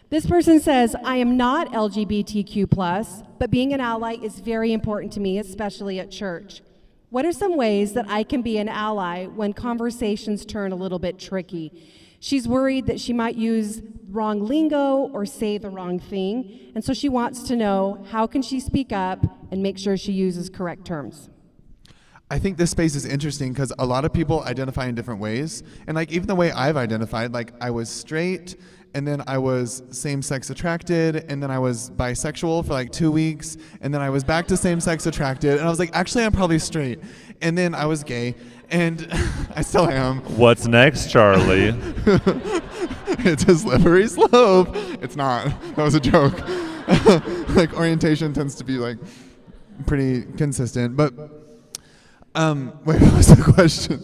This person says, I am not LGBTQ+, but being an ally is very important to me, especially at church. What are some ways that I can be an ally when conversations turn a little bit tricky? She's worried that she might use wrong lingo or say the wrong thing, and so she wants to know, how can she speak up and make sure she uses correct terms? I think this space is interesting because a lot of people identify in different ways, and even the way I've identified, I was straight, and then I was same-sex attracted, and then I was bisexual for 2 weeks, and then I was back to same-sex attracted, and I was like, actually, I'm probably straight. And then I was gay, and I still am. What's next, Charlie? It's a slippery slope. It's not. That was a joke. Orientation tends to be pretty consistent, but wait, what was the question?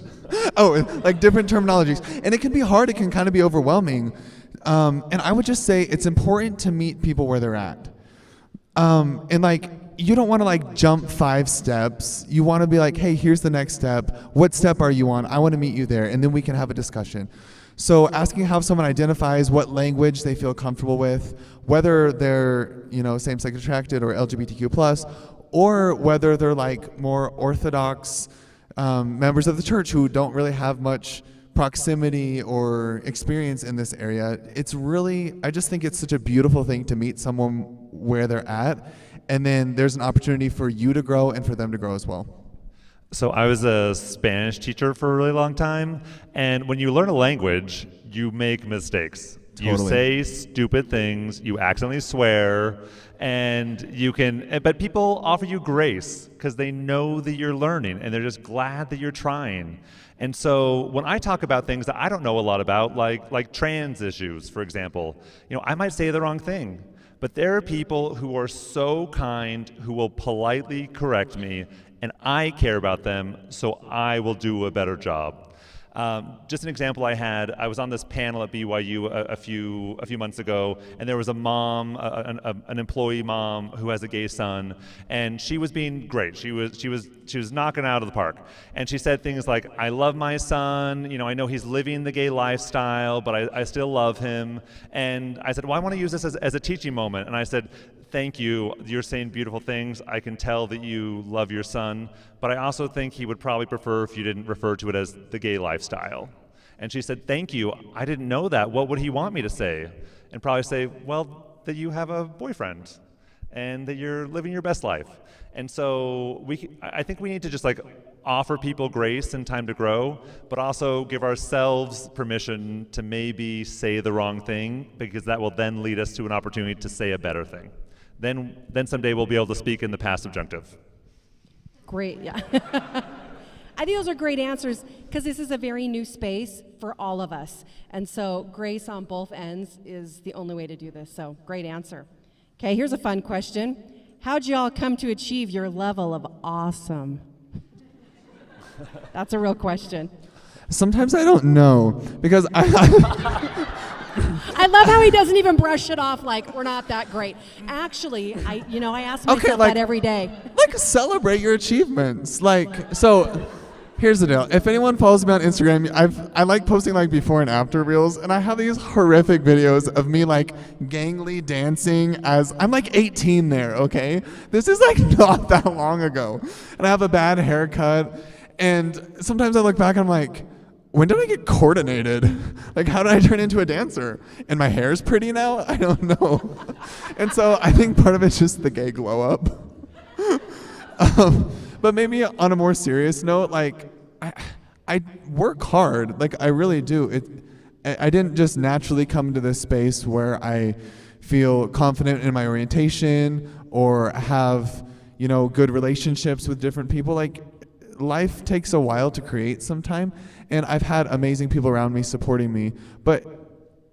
Oh, different terminologies, and it can be hard. It can kind of be overwhelming. And I would just say it's important to meet people where they're at. And you don't want to jump 5 steps. You want to be hey, here's the next step. What step are you on? I want to meet you there, and then we can have a discussion. So asking how someone identifies, what language they feel comfortable with, whether they're same-sex attracted or LGBTQ+, or whether they're more orthodox members of the church who don't really have much proximity or experience in this area. I just think it's such a beautiful thing to meet someone where they're at and then there's an opportunity for you to grow and for them to grow as well. So I was a Spanish teacher for a really long time, and when you learn a language, you make mistakes. Totally. You say stupid things, you accidentally swear, but people offer you grace because they know that you're learning and they're just glad that you're trying. And so when I talk about things that I don't know a lot about, like trans issues, for example, I might say the wrong thing. But there are people who are so kind who will politely correct me, and I care about them, so I will do a better job. Just an example I was on this panel at BYU a few months ago, and there was a mom, an employee mom who has a gay son, and she was being great. She was knocking it out of the park, and she said things like, "I love my son. I know he's living the gay lifestyle, but I still love him." And I said, "Well, I want to use this as a teaching moment." And I said, "Thank you. You're saying beautiful things. I can tell that you love your son, but I also think he would probably prefer if you didn't refer to it as the gay lifestyle." And she said, "Thank you. I didn't know that. What would he want me to say?" And probably say, "Well, that you have a boyfriend and that you're living your best life." And so I think we need to just offer people grace and time to grow, but also give ourselves permission to maybe say the wrong thing, because that will then lead us to an opportunity to say a better thing. Then someday we'll be able to speak in the past subjunctive. Great, yeah. I think those are great answers because this is a very new space for all of us. And so grace on both ends is the only way to do this. So great answer. Okay, here's a fun question. How'd you all come to achieve your level of awesome? That's a real question. Sometimes I don't know because I love how he doesn't even brush it off like we're not that great. Actually, I ask myself that every day. Celebrate your achievements. So here's the deal. If anyone follows me on Instagram, I like posting before and after reels, and I have these horrific videos of me gangly dancing as I'm 18 there, okay? This is not that long ago. And I have a bad haircut, and sometimes I look back and I'm like, when did I get coordinated? How did I turn into a dancer? And my hair's pretty now? I don't know. And so I think part of it's just the gay glow up. But maybe on a more serious note, I work hard. I really do. I didn't just naturally come to this space where I feel confident in my orientation or have, good relationships with different people. Life takes a while to create sometime, and I've had amazing people around me supporting me, but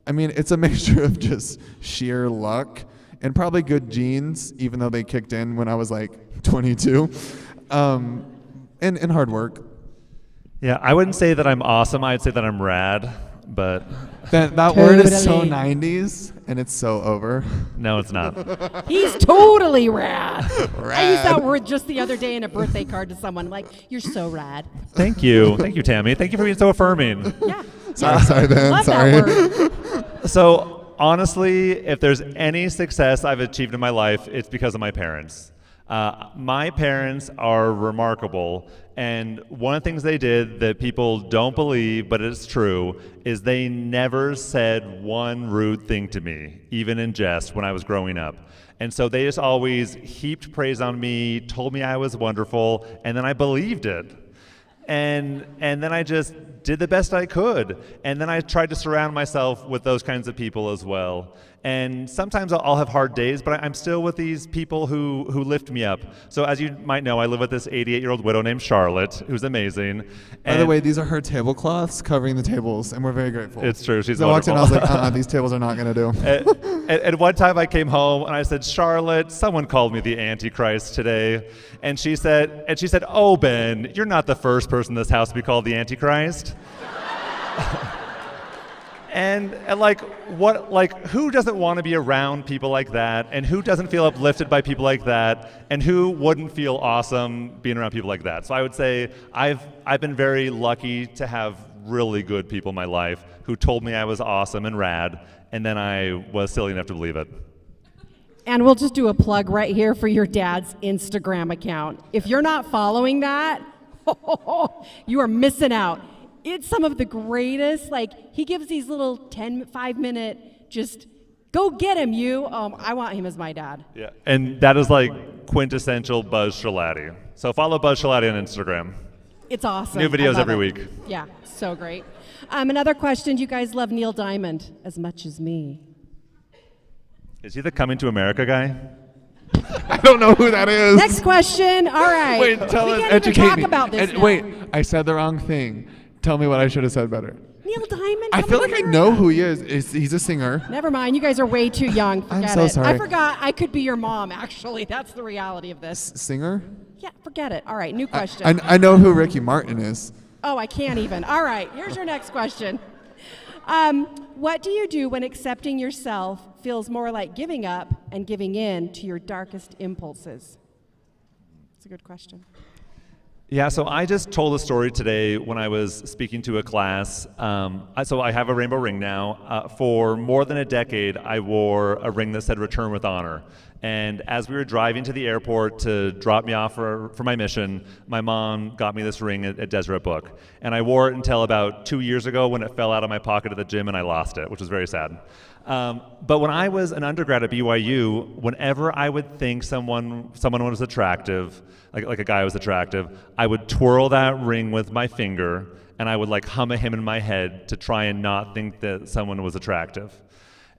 it's a mixture of just sheer luck and probably good genes, even though they kicked in when I was 22, and hard work. Yeah, I wouldn't say that I'm awesome, I'd say that I'm rad, but... That word is so 90s, and it's so over. No, it's not. He's totally rad. I used that word just the other day in a birthday card to someone. You're so rad. Thank you. Thank you, Tammy. Thank you for being so affirming. Yeah. Sorry, Ben. Love Sorry. That word. So, honestly, if there's any success I've achieved in my life, it's because of my parents. My parents are remarkable, and one of the things they did that people don't believe, but it's true, is they never said one rude thing to me, even in jest, when I was growing up. And so they just always heaped praise on me, told me I was wonderful, and then I believed it. And then I just did the best I could. And then I tried to surround myself with those kinds of people as well. And sometimes I'll have hard days, but I'm still with these people who lift me up. So as you might know, I live with this 88-year-old widow named Charlotte, who's amazing. By the way, these are her tablecloths covering the tables, and we're very grateful. It's true. She's I walked in, wonderful. I was like, these tables are not going to do. At one time I came home and I said, "Charlotte, someone called me the Antichrist today." And she said, "Oh, Ben, you're not the first person in this house to be called the Antichrist." And who doesn't want to be around people like that? And who doesn't feel uplifted by people like that? And who wouldn't feel awesome being around people like that? So I would say I've been very lucky to have really good people in my life who told me I was awesome and rad, and then I was silly enough to believe it. And we'll just do a plug right here for your dad's Instagram account. If you're not following that, you are missing out. It's some of the greatest, he gives these little 5-minute just Go get him, you. I want him as my dad. Yeah, and that is like quintessential Buzz Shalati. So follow Buzz Shalati on Instagram. It's awesome. New videos I love every it. week. Yeah, so great. Another question, do you guys love Neil Diamond as much as me? Is he the Coming to America guy? I don't know who that is. Next question. All right. Wait, tell we us, can't educate even talk me. about this now. Wait, I said the wrong thing. Tell me what I should have said better. Neil Diamond? I feel like I know who he is. He's a singer. Never mind. You guys are way too young. Forget I'm so it. sorry. I forgot I could be your mom, actually. That's the reality of this. Singer? Yeah, forget it. All right, new question. I know who Ricky Martin is. Oh, I can't even. All right, here's your next question. What do you do when accepting yourself feels more like giving up and giving in to your darkest impulses? It's a good question. Yeah, so I just told a story today when I was speaking to a class. So I have a rainbow ring now. For more than a decade, I wore a ring that said "Return with Honor." And as we were driving to the airport to drop me off for my mission, my mom got me this ring at Deseret Book. And I wore it until about 2 years ago when it fell out of my pocket at the gym and I lost it, which was very sad. But when I was an undergrad at BYU, whenever I would think someone was attractive, like a guy was attractive, I would twirl that ring with my finger and I would like hum a hymn in my head to try and not think that someone was attractive.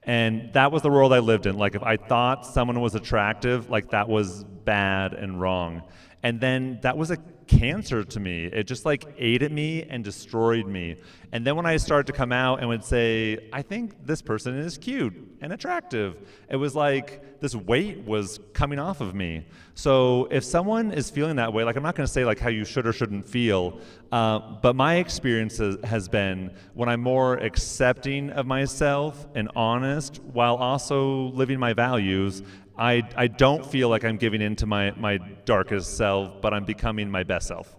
And that was the world I lived in. Like if I thought someone was attractive, like that was bad and wrong. And then that was a cancer to me. It just like ate at me and destroyed me. And then when I started to come out and would say, I think this person is cute and attractive, it was like this weight was coming off of me. So if someone is feeling that way, like I'm not going to say like how you should or shouldn't feel, but my experience has been when I'm more accepting of myself and honest while also living my values, I don't feel like I'm giving in to my darkest self, but I'm becoming my best self.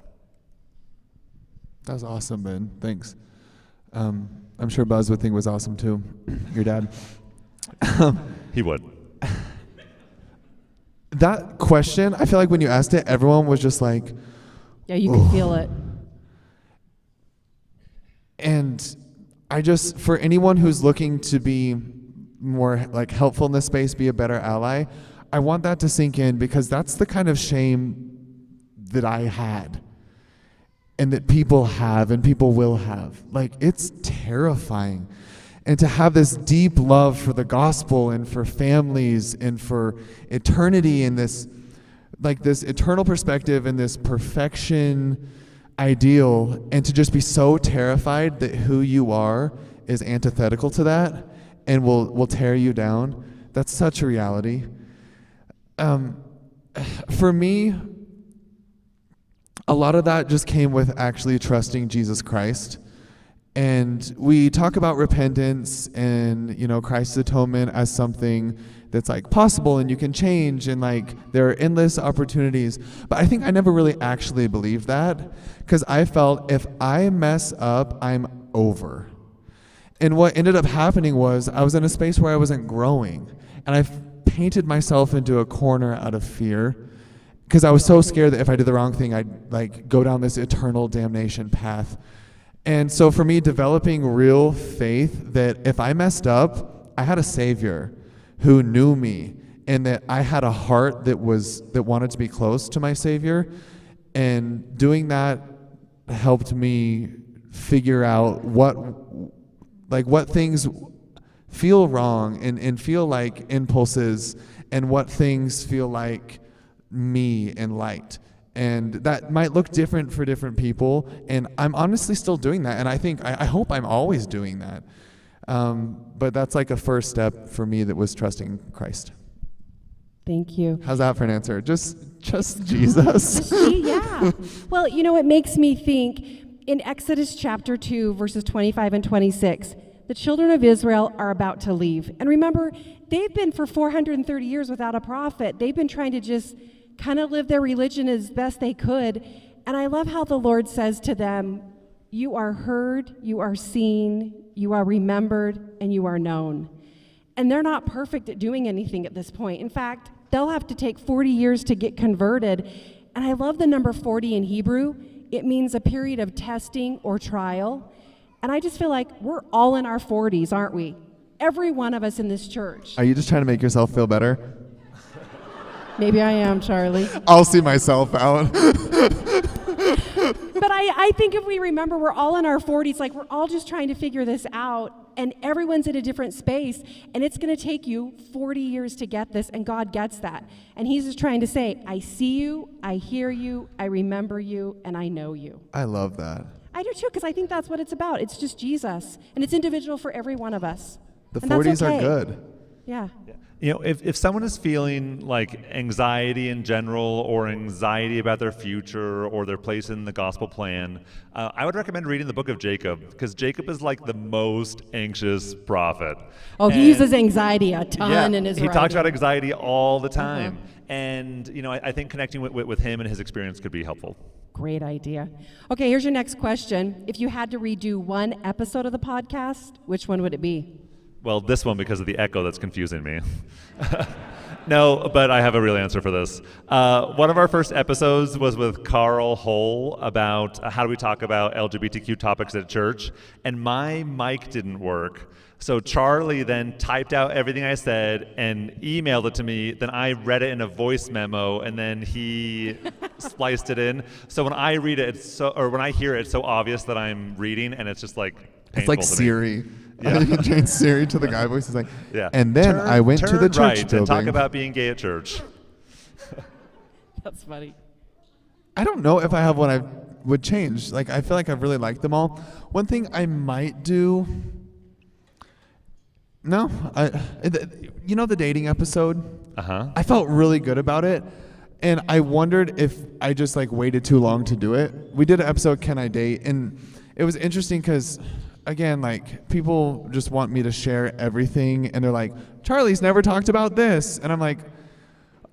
That was awesome, Ben. Thanks. I'm sure Buzz would think it was awesome too. Your dad. He would. That question, I feel like when you asked it, everyone was just like, yeah, you can feel it. And for anyone who's looking to be more like helpful in this space, be a better ally, I want that to sink in because that's the kind of shame that I had and that people have and people will have. Like, it's terrifying. And to have this deep love for the gospel and for families and for eternity and this eternal perspective and this perfection ideal, and to just be so terrified that who you are is antithetical to that and will tear you down, that's such a reality. For me, a lot of that just came with actually trusting Jesus Christ. And we talk about repentance and, Christ's atonement as something that's like possible and you can change and like there are endless opportunities. But I think I never really actually believed that because I felt if I mess up, I'm over. And what ended up happening was I was in a space where I wasn't growing, and I painted myself into a corner out of fear because I was so scared that if I did the wrong thing, I'd like go down this eternal damnation path. And so for me, developing real faith that if I messed up, I had a Savior who knew me and that I had a heart that wanted to be close to my Savior, and doing that helped me figure out what things feel wrong and feel like impulses and what things feel like me and light. And that might look different for different people, and I'm honestly still doing that, and I hope I'm always doing that. But that's like a first step for me that was trusting Christ. Thank you. How's that for an answer? Just Jesus. Yeah. Well, it makes me think in Exodus chapter 2, verses 25 and 26, the children of Israel are about to leave. And remember, they've been for 430 years without a prophet. They've been trying to just kind of live their religion as best they could. And I love how the Lord says to them, you are heard, you are seen, you are remembered, and you are known. And they're not perfect at doing anything at this point. In fact, they'll have to take 40 years to get converted. And I love the number 40 in Hebrew. It means a period of testing or trial. And I just feel like we're all in our 40s, aren't we? Every one of us in this church. Are you just trying to make yourself feel better? Maybe I am, Charlie. I'll see myself out. But I think if we remember, we're all in our 40s, like we're all just trying to figure this out, and everyone's in a different space, and it's going to take you 40 years to get this, and God gets that. And he's just trying to say, I see you, I hear you, I remember you, and I know you. I love that. I do too, because I think that's what it's about. It's just Jesus, and it's individual for every one of us. The and 40s okay. are good. Yeah. You know, if someone is feeling like anxiety in general or anxiety about their future or their place in the gospel plan, I would recommend reading the book of Jacob, because Jacob is like the most anxious prophet. Oh, he uses anxiety a ton in his he writing. talks about anxiety all the time. And, you know, I think connecting with him and his experience could be helpful. Great idea. Okay, here's your next question. If you had to redo one episode of the podcast, which one would it be? Well, this one, because of the echo that's confusing me. No, but I have a real answer for this. One of our first episodes was with Carl Hull about how do we talk about LGBTQ topics at church, and my mic didn't work. So Charlie then typed out everything I said and emailed it to me. Then I read it in a voice memo, and then he spliced it in. So when I read it, when I hear it, it's so obvious that I'm reading, and it's just like painful. It's like to Siri. Me. Yeah. You can change Siri to the guy voice. It's like, yeah. And then I went to the church right building. And talk about being gay at church. That's funny. I don't know if I have one I would change. Like, I feel like I've really liked them all. One thing I might do. No, you know the dating episode? Uh-huh. I felt really good about it, and I wondered if I just like waited too long to do it. We did an episode, Can I Date? And it was interesting because, again, like, people just want me to share everything, and they're like, Charlie's never talked about this. And I'm like,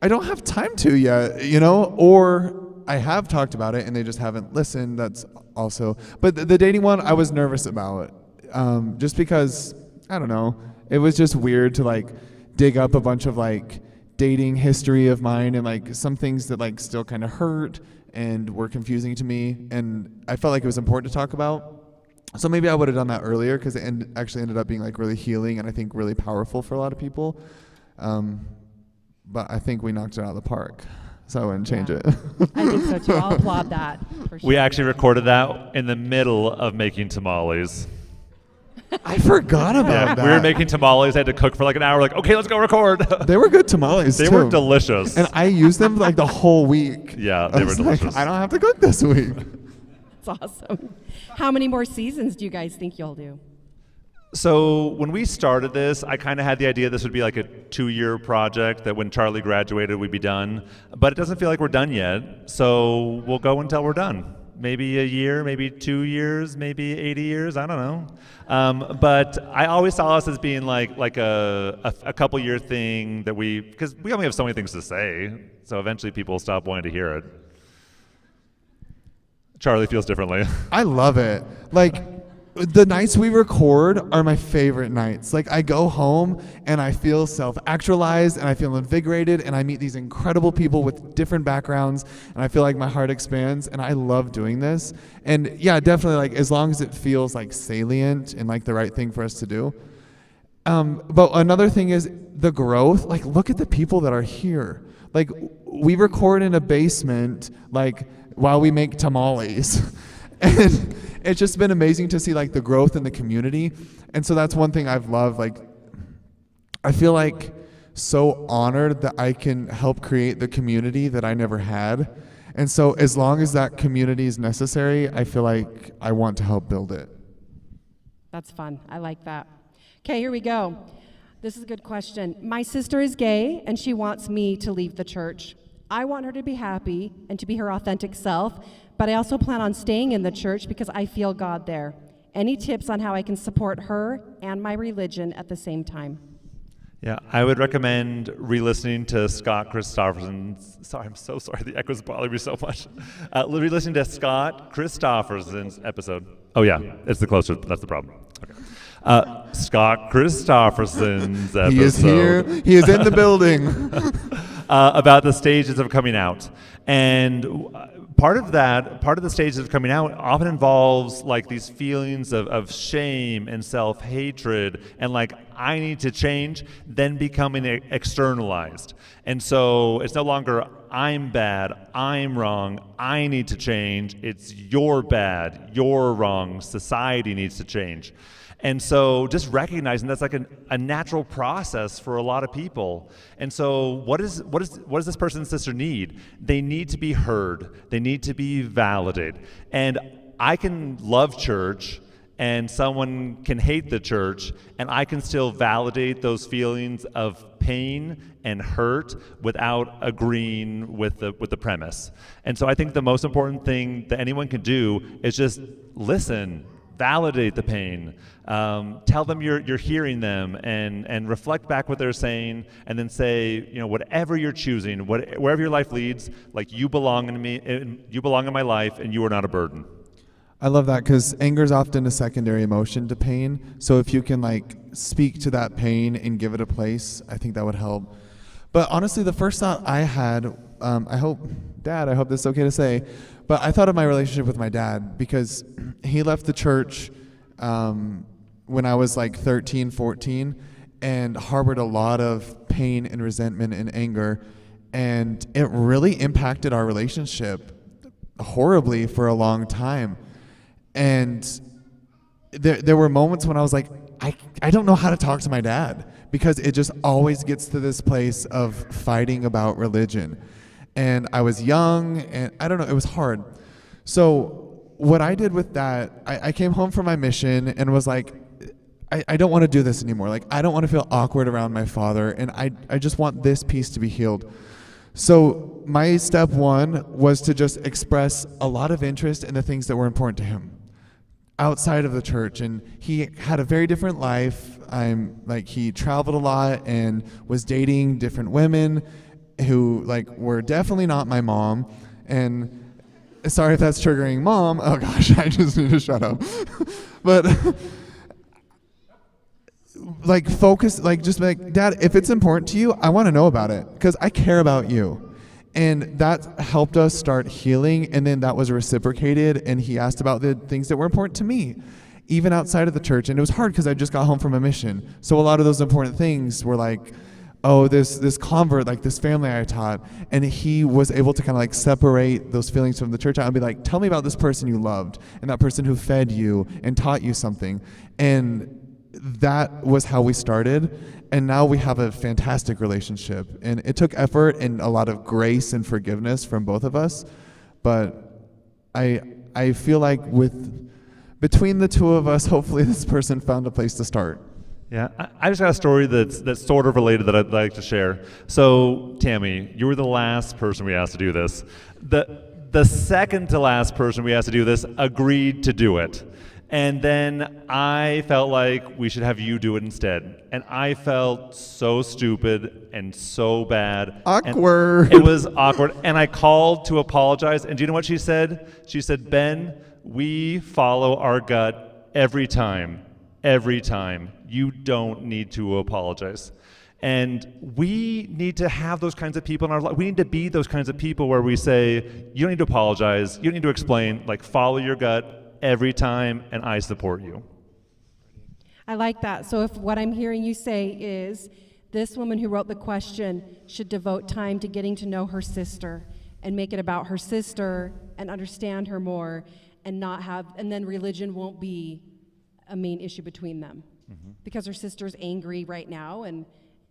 I don't have time to yet, you know? Or I have talked about it, and they just haven't listened. That's also, but the dating one, I was nervous about, just because, I don't know, it was just weird to like dig up a bunch of like dating history of mine and like some things that like still kind of hurt and were confusing to me, and I felt like it was important to talk about. So maybe I would have done that earlier, because it actually ended up being like really healing and I think really powerful for a lot of people. But I think we knocked it out of the park, so I wouldn't change it. I think so too. I'll applaud that. For sure. We actually recorded that in the middle of making tamales. I forgot about that. We were making tamales. I had to cook for like an hour. Like, okay, let's go record. They were good tamales, They too. were delicious. And I used them like the whole week. Yeah, they were delicious. Like, I don't have to cook this week. That's awesome. How many more seasons do you guys think you'll do? So when we started this, I kind of had the idea this would be like a 2-year project, that when Charlie graduated, we'd be done. But it doesn't feel like we're done yet. So we'll go until we're done. Maybe a year, maybe 2 years, maybe 80 years, I don't know. But I always saw us as being like a couple year thing that because we only have so many things to say, so eventually people will stop wanting to hear it. Charlie feels differently. I love it. Like, the nights we record are my favorite nights. Like, I go home and I feel self-actualized and I feel invigorated and I meet these incredible people with different backgrounds and I feel like my heart expands, and I love doing this. And yeah, definitely, like, as long as it feels like salient and like the right thing for us to do. But another thing is the growth. Like, look at the people that are here. Like, we record in a basement, like, while we make tamales. And it's just been amazing to see like the growth in the community. And so that's one thing I've loved. Like, I feel like so honored that I can help create the community that I never had. And so as long as that community is necessary, I feel like I want to help build it. That's fun. I like that. Okay, here we go. This is a good question. My sister is gay and she wants me to leave the church. I want her to be happy and to be her authentic self, but I also plan on staying in the church because I feel God there. Any tips on how I can support her and my religion at the same time? Yeah, I would recommend re-listening to Scott Christopherson's. Sorry, I'm so sorry. The echo's bothering me so much. Re-listening to Scott Christopherson's episode. Oh yeah, it's the closer. That's the problem. Okay. Scott Christopherson's episode. He is here. He is in the building. About the stages of coming out. And part of the stages of coming out often involves like these feelings of shame and self-hatred and like, I need to change, then becoming externalized. And so it's no longer I'm bad, I'm wrong, I need to change. It's you're bad, you're wrong, society needs to change. And so just recognizing that's like a natural process for a lot of people. And so what does this person and sister need? They need to be heard. They need to be validated. And I can love church, and someone can hate the church, and I can still validate those feelings of pain and hurt without agreeing with the premise. And so I think the most important thing that anyone can do is just listen, validate the pain, tell them you're hearing them, and reflect back what they're saying, and then say, whatever you're choosing, wherever your life leads, like you belong in me, you belong in my life, and you are not a burden. I love that because anger is often a secondary emotion to pain. So if you can speak to that pain and give it a place, I think that would help. But honestly, the first thought I had, I hope this is okay to say, but I thought of my relationship with my dad because he left the church when I was 13, 14 and harbored a lot of pain and resentment and anger. And it really impacted our relationship horribly for a long time. And there were moments when I was like, I don't know how to talk to my dad because it just always gets to this place of fighting about religion. And I was young, and I don't know, it was hard. So what I did with that, I came home from my mission and was like, I don't want to do this anymore. I don't want to feel awkward around my father, and I just want this piece to be healed. So my step one was to just express a lot of interest in the things that were important to him outside of the church. And he had a very different life. He traveled a lot and was dating different women who were definitely not my mom. And sorry if that's triggering mom. Oh gosh, I just need to shut up. But focus, Dad, if it's important to you, I want to know about it because I care about you. And that helped us start healing, and then that was reciprocated, and he asked about the things that were important to me, even outside of the church. And it was hard because I just got home from a mission. So a lot of those important things were this convert, this family I taught, and he was able to kind of separate those feelings from the church out and be tell me about this person you loved, and that person who fed you and taught you something. And that was how we started, and now we have a fantastic relationship. And it took effort and a lot of grace and forgiveness from both of us, but I feel like between the two of us, hopefully this person found a place to start. Yeah, I just got a story that's sort of related that I'd like to share. So, Tammy, you were the last person we asked to do this. The second to last person we asked to do this agreed to do it. And then I felt like we should have you do it instead. And I felt so stupid and so bad. Awkward. It was awkward. And I called to apologize. And do you know what she said? She said, Ben, we follow our gut every time. Every time. You don't need to apologize. And we need to have those kinds of people in our life. We need to be those kinds of people where we say, you don't need to apologize. You don't need to explain. Follow your gut every time, and I support you. I like that. So if what I'm hearing you say is this woman who wrote the question should devote time to getting to know her sister and make it about her sister and understand her more and then religion won't be a main issue between them because her sister's angry right now and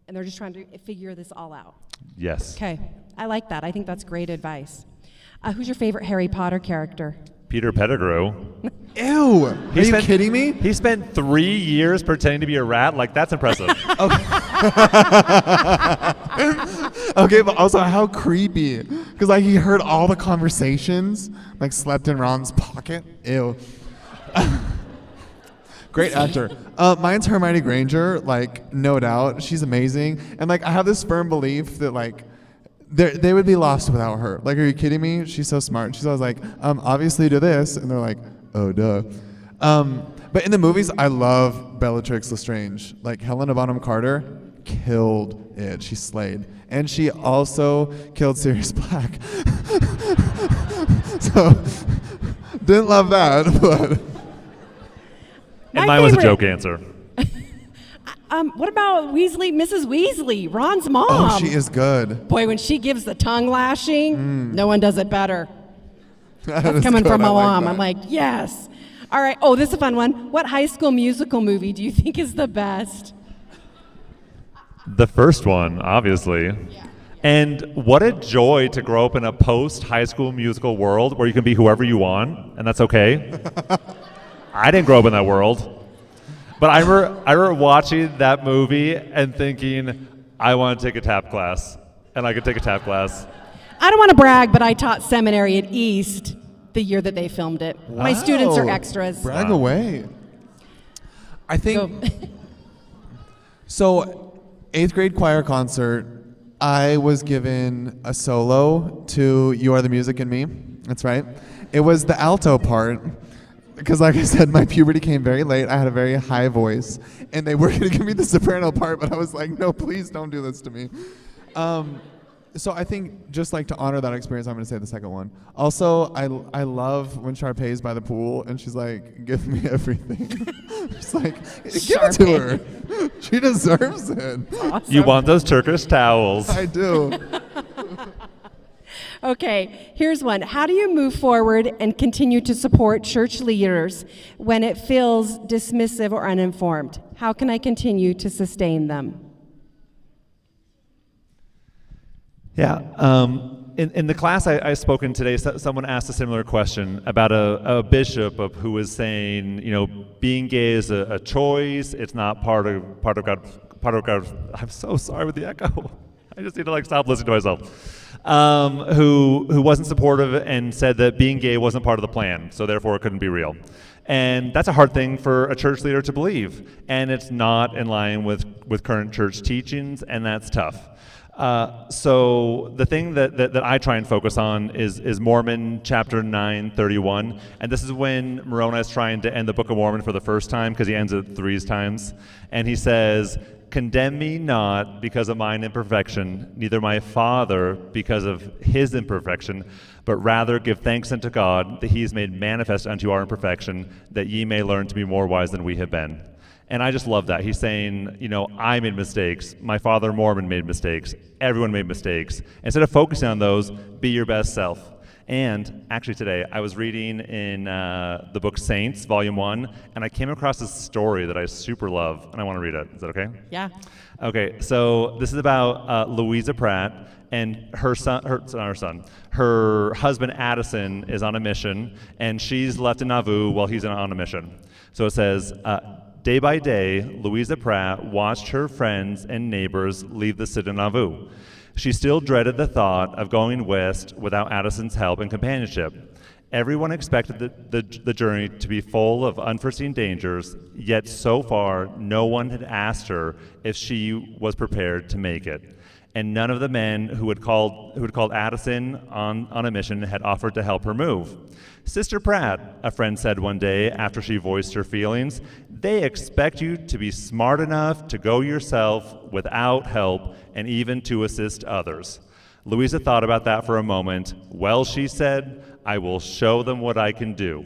they're just trying to figure this all out. Yes. Okay. I like that. I think that's great advice. Who's your favorite Harry Potter character? Peter Pettigrew. Ew! Are you kidding me? He spent 3 years pretending to be a rat. That's impressive. Okay, but also how creepy. Because he heard all the conversations, slept in Ron's pocket. Ew. Great actor. Mine's Hermione Granger, no doubt. She's amazing. And I have this firm belief that they would be lost without her. Are you kidding me? She's so smart. She's always obviously do this. And they're like, oh, duh. But in the movies, I love Bellatrix Lestrange. Helena Bonham Carter killed it. She slayed. And she also killed Sirius Black. So, didn't love that, but... And mine was a joke answer. What about Mrs. Weasley, Ron's mom? Oh, she is good. Boy, when she gives the tongue lashing, no one does it better. That's is coming good. from my I like mom. that. I'm like, yes. All right. Oh, this is a fun one. What High School Musical movie do you think is the best? The first one, obviously. Yeah. And what a joy to grow up in a post-High School Musical world where you can be whoever you want, and that's okay. I didn't grow up in that world. But I remember watching that movie and thinking, I want to take a tap class. And I could take a tap class. I don't want to brag, but I taught seminary at East the year that they filmed it. Wow. My students are extras. Brag away. I think, so 8th grade choir concert, I was given a solo to You Are the Music in Me. That's right. It was the alto part. Because like I said, my puberty came very late. I had a very high voice. And they were going to give me the soprano part, but I was like, no, please don't do this to me. So I think just like to honor that experience, I'm going to say the second one. Also, I love when Sharpay's by the pool and she's like, give me everything. Just like, give it to her. She deserves it. Awesome. You want those Turkish towels. I do. Okay, here's one. How do you move forward and continue to support church leaders when it feels dismissive or uninformed? How can I continue to sustain them? Yeah. In the class I spoke in today, someone asked a similar question about a bishop who was saying, being gay is a choice. It's not part of God. I'm so sorry with the echo. I just need to stop listening to myself. Who wasn't supportive and said that being gay wasn't part of the plan, so therefore it couldn't be real. And that's a hard thing for a church leader to believe, and it's not in line with current church teachings, and that's tough. So the thing that I try and focus on is Mormon chapter 9:31, and this is when Moroni is trying to end the Book of Mormon for the first time because he ends it 3 times, and he says, "Condemn me not because of mine imperfection, neither my Father because of his imperfection, but rather give thanks unto God that he has made manifest unto our imperfection, that ye may learn to be more wise than we have been." And I just love that. He's saying, I made mistakes. My father Mormon made mistakes. Everyone made mistakes. Instead of focusing on those, be your best self. And actually today, I was reading in the book Saints, Volume 1, and I came across this story that I super love, and I want to read it. Is that okay? Yeah. Okay, so this is about Louisa Pratt, and her husband Addison is on a mission, and she's left in Nauvoo while he's on a mission. So it says, day by day, Louisa Pratt watched her friends and neighbors leave the city of Nauvoo. She still dreaded the thought of going west without Addison's help and companionship. Everyone expected the journey to be full of unforeseen dangers, yet so far no one had asked her if she was prepared to make it. And none of the men who had called Addison on a mission had offered to help her move. "Sister Pratt," a friend said one day after she voiced her feelings, "they expect you to be smart enough to go yourself without help and even to assist others." Louisa thought about that for a moment. "Well," she said, "I will show them what I can do."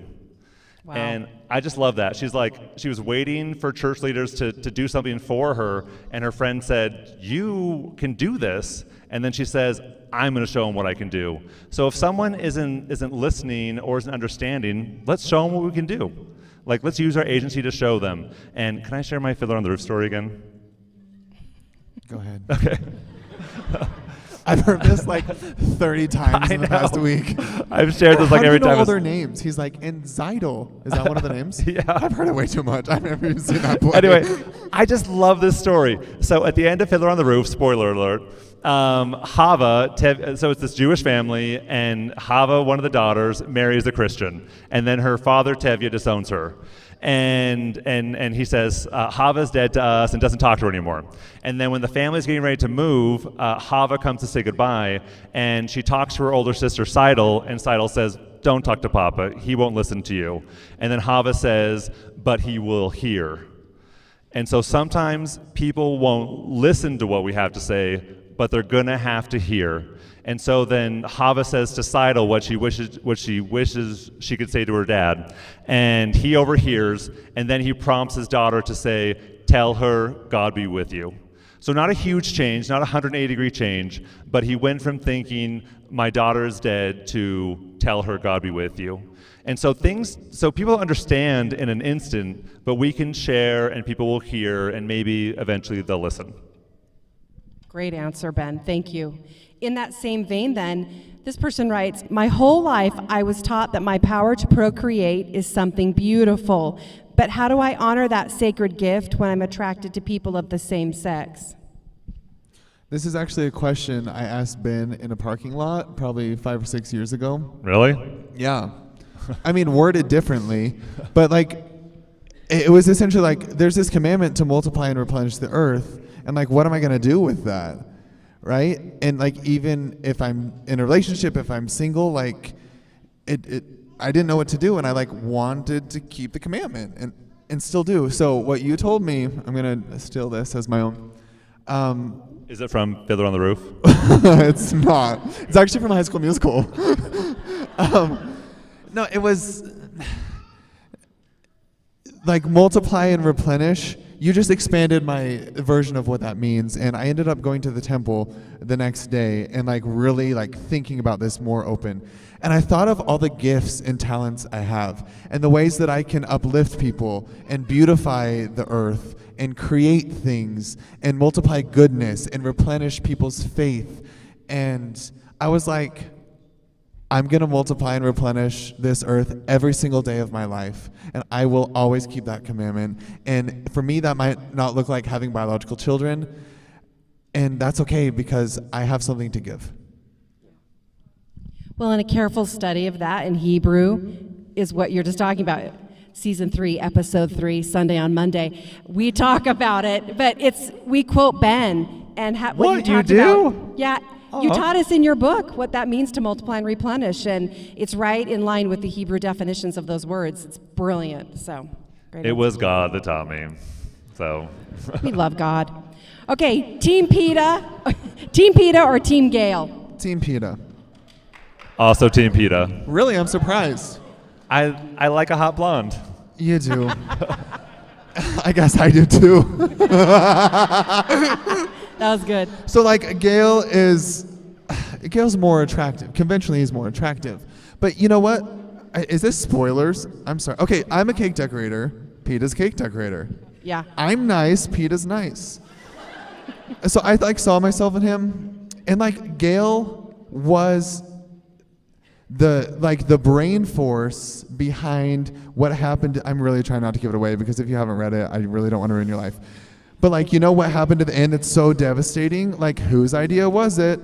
Wow. And I just love that. She was waiting for church leaders to do something for her, and her friend said, "You can do this." And then she says, "I'm going to show them what I can do." So if someone isn't listening or isn't understanding, let's show them what we can do. Let's use our agency to show them. And can I share my Fiddler on the Roof story again? Go ahead. Okay. I've heard this 30 times in the past week. I've shared this every time. How do you know all their names? He's like, and Zeidel. Is that one of the names? Yeah. I've heard it way too much. I've never even seen that play. Anyway, I just love this story. So at the end of Fiddler on the Roof, spoiler alert, Hava, so it's this Jewish family, and Hava, one of the daughters, marries a Christian. And then her father, Tevye, disowns her. And he says, Hava's dead to us and doesn't talk to her anymore. And then when the family's getting ready to move, Hava comes to say goodbye, and she talks to her older sister, Seidel, and Seidel says, "Don't talk to Papa, he won't listen to you." And then Hava says, "But he will hear." And so sometimes people won't listen to what we have to say, but they're gonna have to hear. And so then Hava says to Seidel what she wishes she could say to her dad. And he overhears, and then he prompts his daughter to say, tell her, God be with you. So not a huge change, not a 180-degree change, but he went from thinking, my daughter is dead, to tell her, God be with you. And so people understand in an instant, but we can share and people will hear and maybe eventually they'll listen. Great answer, Ben. Thank you. In that same vein, then, this person writes, my whole life I was taught that my power to procreate is something beautiful. But how do I honor that sacred gift when I'm attracted to people of the same sex? This is actually a question I asked Ben in a parking lot probably 5 or 6 years ago. Really? Yeah. I mean, worded differently, but like, it was essentially like, there's this commandment to multiply and replenish the earth, and like, what am I going to do with that? Right? And like, even if I'm in a relationship, if I'm single, like, I didn't know what to do, and I like wanted to keep the commandment and still do. So what you told me, I'm going to steal this as my own. Is it from Fiddler on the Roof? It's not. It's actually from High School Musical. No, it was like multiply and replenish. You just expanded my version of what that means, and I ended up going to the temple the next day and like really like thinking about this more open. And I thought of all the gifts and talents I have and the ways that I can uplift people and beautify the earth and create things and multiply goodness and replenish people's faith. And I was like, I'm going to multiply and replenish this earth every single day of my life, and I will always keep that commandment. And for me, that might not look like having biological children, and that's okay because I have something to give. Well, in a careful study of that in Hebrew is what you're just talking about. Season 3, episode 3, Sunday on Monday. We talk about it, but we quote Ben and what you talked about. Yeah. You taught us in your book what that means to multiply and replenish, and it's right in line with the Hebrew definitions of those words. It's brilliant. So, great. It was God that taught me. So we love God. Okay, Team PETA or Team Gale? Team PETA. Also Team PETA. Really, I'm surprised. I like a hot blonde. You do. I guess I do too. That was good. So like Gail's more attractive. Conventionally, he's more attractive. But you know what? Is this spoilers? I'm sorry. Okay, I'm a cake decorator. PETA's cake decorator. Yeah. I'm nice. PETA's nice. So I like saw myself in him, and like Gail was the brain force behind what happened. I'm really trying not to give it away because if you haven't read it, I really don't want to ruin your life. But like, you know what happened at the end? It's so devastating. Like, whose idea was it?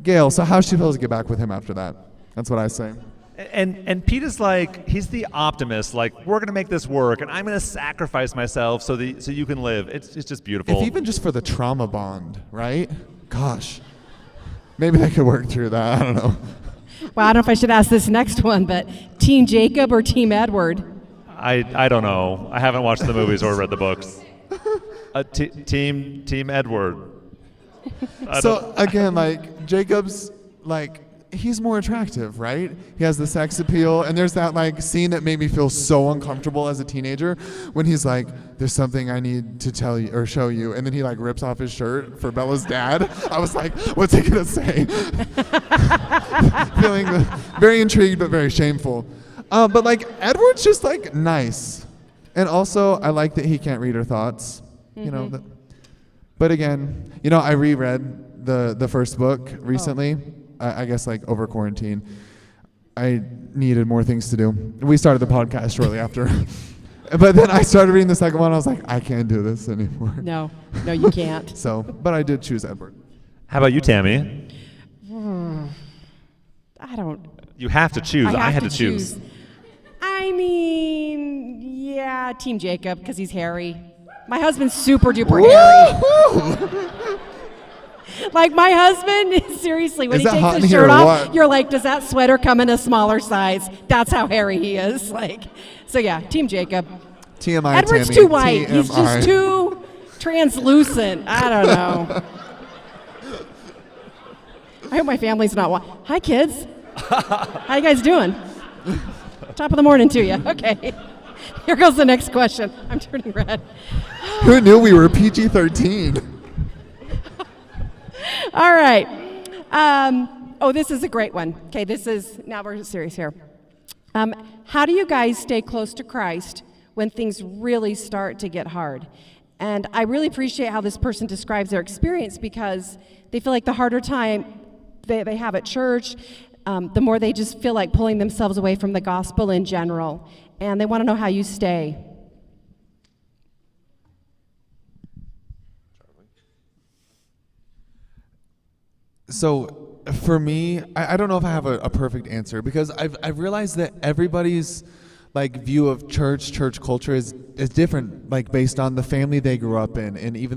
Gail. So how's she supposed to get back with him after that? That's what I say. And PETA's like, he's the optimist. Like, we're gonna make this work, and I'm gonna sacrifice myself so you can live. It's just beautiful. If even just for the trauma bond, right? Gosh, maybe I could work through that. I don't know. Well, I don't know if I should ask this next one, but Team Jacob or Team Edward? I don't know. I haven't watched the movies or read the books. Team Edward. So again, like Jacob's, like he's more attractive, right? He has the sex appeal, and there's that like scene that made me feel so uncomfortable as a teenager when he's like, "There's something I need to tell you or show you," and then he like rips off his shirt for Bella's dad. I was like, "What's he gonna say?" Feeling very intrigued but very shameful. But like Edward's just like nice, and also I like that he can't read her thoughts. You know, but again, you know, I reread the first book recently. I guess like over quarantine. I needed more things to do. We started the podcast shortly after. But then I started reading the second one. I was like, I can't do this anymore. No, you can't. So, but I did choose Edward. How about you, Tammy? I don't. You have to choose. I had to choose. I mean, yeah, Team Jacob, because he's hairy. My husband's super duper hairy. Like my husband, seriously, when he takes his shirt off, you're like, does that sweater come in a smaller size? That's how hairy he is. Like, so yeah, Team Jacob. TMI, Edward's Tammy. too white. TMI. He's just too translucent. I don't know. I hope my family's not watching. Hi, kids. How you guys doing? Top of the morning to you. Okay. Here goes the next question. I'm turning red. Who knew we were PG-13? All right. This is a great one. Okay, now we're serious here. How do you guys stay close to Christ when things really start to get hard? And I really appreciate how this person describes their experience, because they feel like the harder time they have at church, the more they just feel like pulling themselves away from the gospel in general. And they want to know how you stay. So for me, I don't know if I have a perfect answer, because I've realized that everybody's like view of church culture is different, like based on the family they grew up in, and even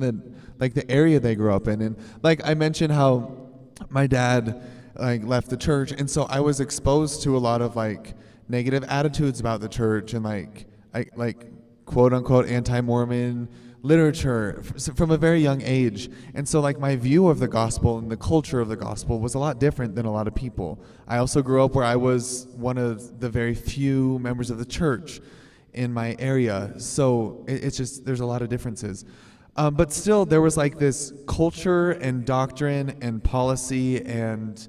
the area they grew up in. And like I mentioned how my dad like left the church, and so I was exposed to a lot of like negative attitudes about the church, and like quote unquote anti-Mormon literature from a very young age. And so like my view of the gospel and the culture of the gospel was a lot different than a lot of people. I also grew up where I was one of the very few members of the church in my area, so it's just, there's a lot of differences. But still, there was like this culture and doctrine and policy and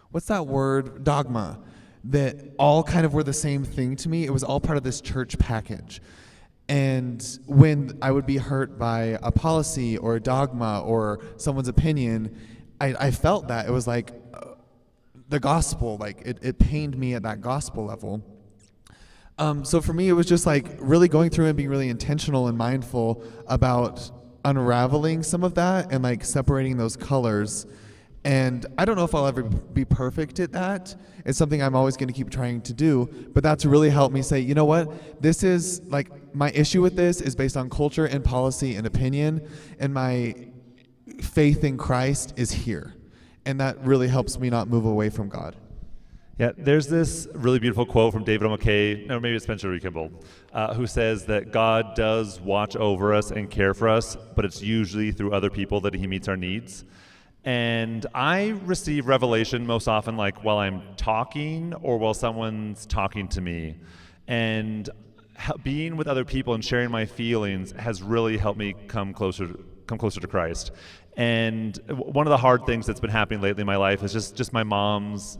what's that word? Dogma, that all kind of were the same thing to me. It was all part of this church package. And when I would be hurt by a policy or a dogma or someone's opinion, I felt that. It was like the gospel, like it pained me at that gospel level. So for me, it was just like really going through and being really intentional and mindful about unraveling some of that and like separating those colors. And I don't know if I'll ever be perfect at that. It's something I'm always going to keep trying to do, but that's really helped me say, you know what, this is like, my issue with this is based on culture and policy and opinion, and my faith in Christ is here. And that really helps me not move away from God. Yeah, there's this really beautiful quote from David O. McKay, or maybe it's Spencer Kimball, who says that God does watch over us and care for us, but it's usually through other people that he meets our needs. And I receive revelation most often like while I'm talking or while someone's talking to me. And being with other people and sharing my feelings has really helped me come closer to Christ. And one of the hard things that's been happening lately in my life is just my mom's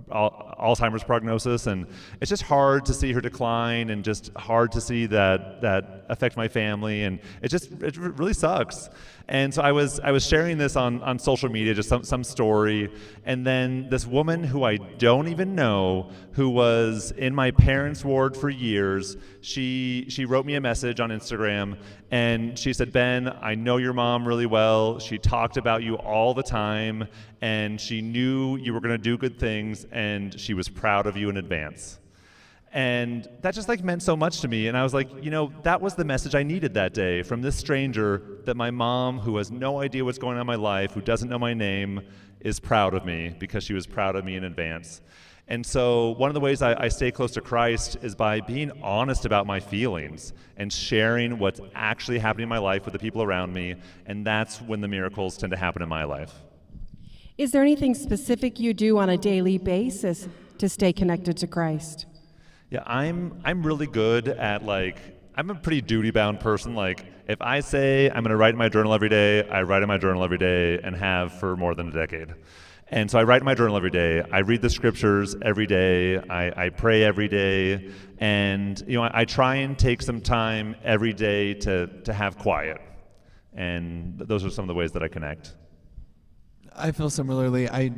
Alzheimer's prognosis, and it's just hard to see her decline, and just hard to see that affect my family, and it really sucks. And so I was sharing this on social media, just some story, and then this woman who I don't even know, who was in my parents' ward for years, she wrote me a message on Instagram, and she said, "Ben, I know your mom really well. She talked about you all the time, and she knew you were going to do good things, and she was proud of you in advance." And that just like meant so much to me. And I was like, that was the message I needed that day from this stranger, that my mom, who has no idea what's going on in my life, who doesn't know my name, is proud of me because she was proud of me in advance. And so one of the ways I stay close to Christ is by being honest about my feelings and sharing what's actually happening in my life with the people around me. And that's when the miracles tend to happen in my life. Is there anything specific you do on a daily basis to stay connected to Christ? Yeah, I'm really good at I'm a pretty duty-bound person. Like, if I say I'm going to write in my journal every day, I write in my journal every day and have for more than a decade. And so I write in my journal every day. I read the scriptures every day. I pray every day. And, I try and take some time every day to have quiet. And those are some of the ways that I connect. I feel similarly. I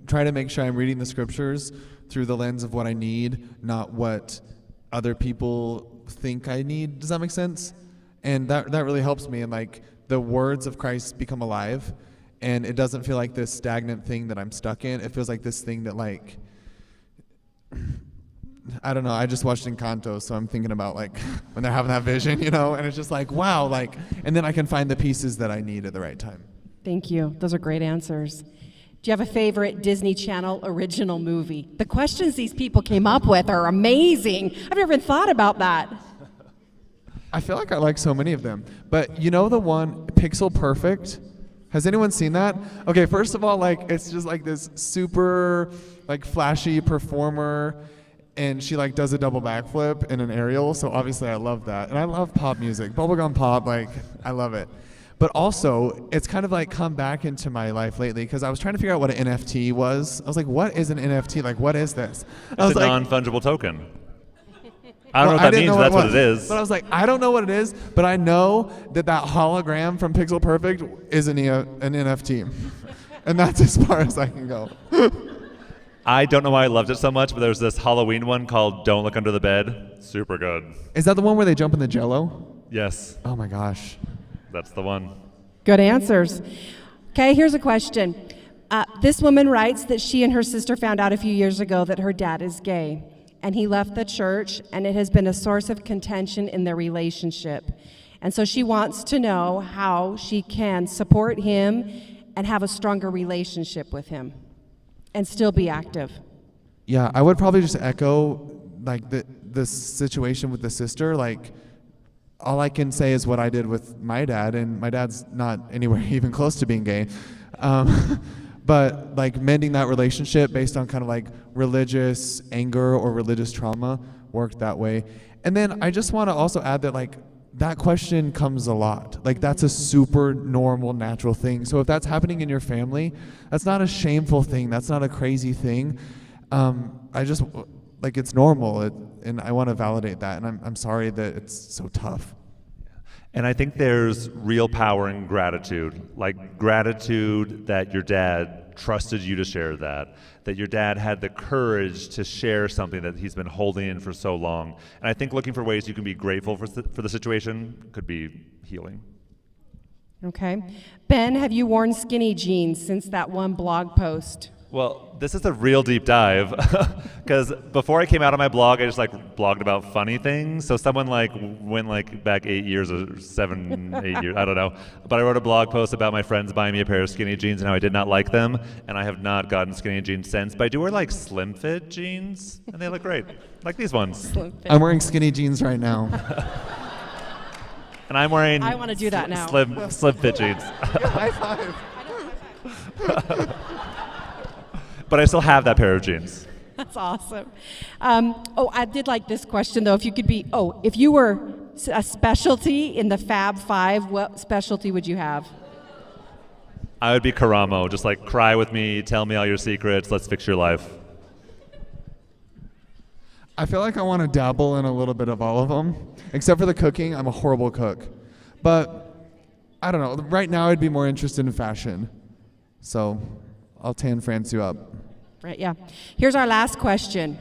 try to make sure I'm reading the scriptures through the lens of what I need, not what other people think I need. Does that make sense? And that really helps me. And like the words of Christ become alive, and it doesn't feel like this stagnant thing that I'm stuck in. It feels like this thing that like, I don't know, I just watched Encanto, so I'm thinking about like when they're having that vision, and it's just like, wow, like, and then I can find the pieces that I need at the right time. Thank you. Those are great answers. Do you have a favorite Disney Channel original movie? The questions these people came up with are amazing. I've never even thought about that. I feel like I like so many of them. But the one, Pixel Perfect? Has anyone seen that? Okay, first of all, like, it's just like this super like flashy performer, and she like does a double backflip in an aerial, so obviously I love that. And I love pop music, bubblegum pop, like I love it. But also, it's kind of like come back into my life lately because I was trying to figure out what an NFT was. I was like, what is an NFT? Like, what is this? It's a non-fungible token. I don't know what that means, but that's what it is. But I was like, I don't know what it is, but I know that hologram from Pixel Perfect is an NFT. And that's as far as I can go. I don't know why I loved it so much, but there's this Halloween one called Don't Look Under the Bed. Super good. Is that the one where they jump in the Jell-O? Yes. Oh my gosh. That's the one. Good answers. Okay, here's a question. This woman writes that she and her sister found out a few years ago that her dad is gay, and he left the church, and it has been a source of contention in their relationship. And so she wants to know how she can support him and have a stronger relationship with him and still be active. Yeah, I would probably just echo like the situation with the sister. Like, all I can say is what I did with my dad, and my dad's not anywhere even close to being gay. But like mending that relationship based on kind of like religious anger or religious trauma worked that way. And then I just want to also add that like that question comes a lot. Like that's a super normal, natural thing. So if that's happening in your family, that's not a shameful thing. That's not a crazy thing. I just like it's normal, and I want to validate that. And I'm sorry that it's so tough. And I think there's real power in gratitude, like gratitude that your dad trusted you to share that your dad had the courage to share something that he's been holding in for so long. And I think looking for ways you can be grateful for the situation could be healing. Okay. Ben, have you worn skinny jeans since that one blog post? Well, this is a real deep dive because before I came out on my blog, I just like blogged about funny things. So someone like went like back 8 years or 7, 8 years, I don't know. But I wrote a blog post about my friends buying me a pair of skinny jeans and how I did not like them. And I have not gotten skinny jeans since. But I do wear like slim fit jeans and they look great, like these ones. I'm wearing skinny jeans right now. And I'm wearing I want to do that now. Slim fit jeans. High five. But I still have that pair of jeans. That's awesome. I did like this question though. If you were a specialty in the Fab Five, what specialty would you have? I would be Karamo, just like cry with me, tell me all your secrets, let's fix your life. I feel like I want to dabble in a little bit of all of them, except for the cooking. I'm a horrible cook. But I don't know. Right now I'd be more interested in fashion. So I'll tan Francie up. Right, yeah. Here's our last question.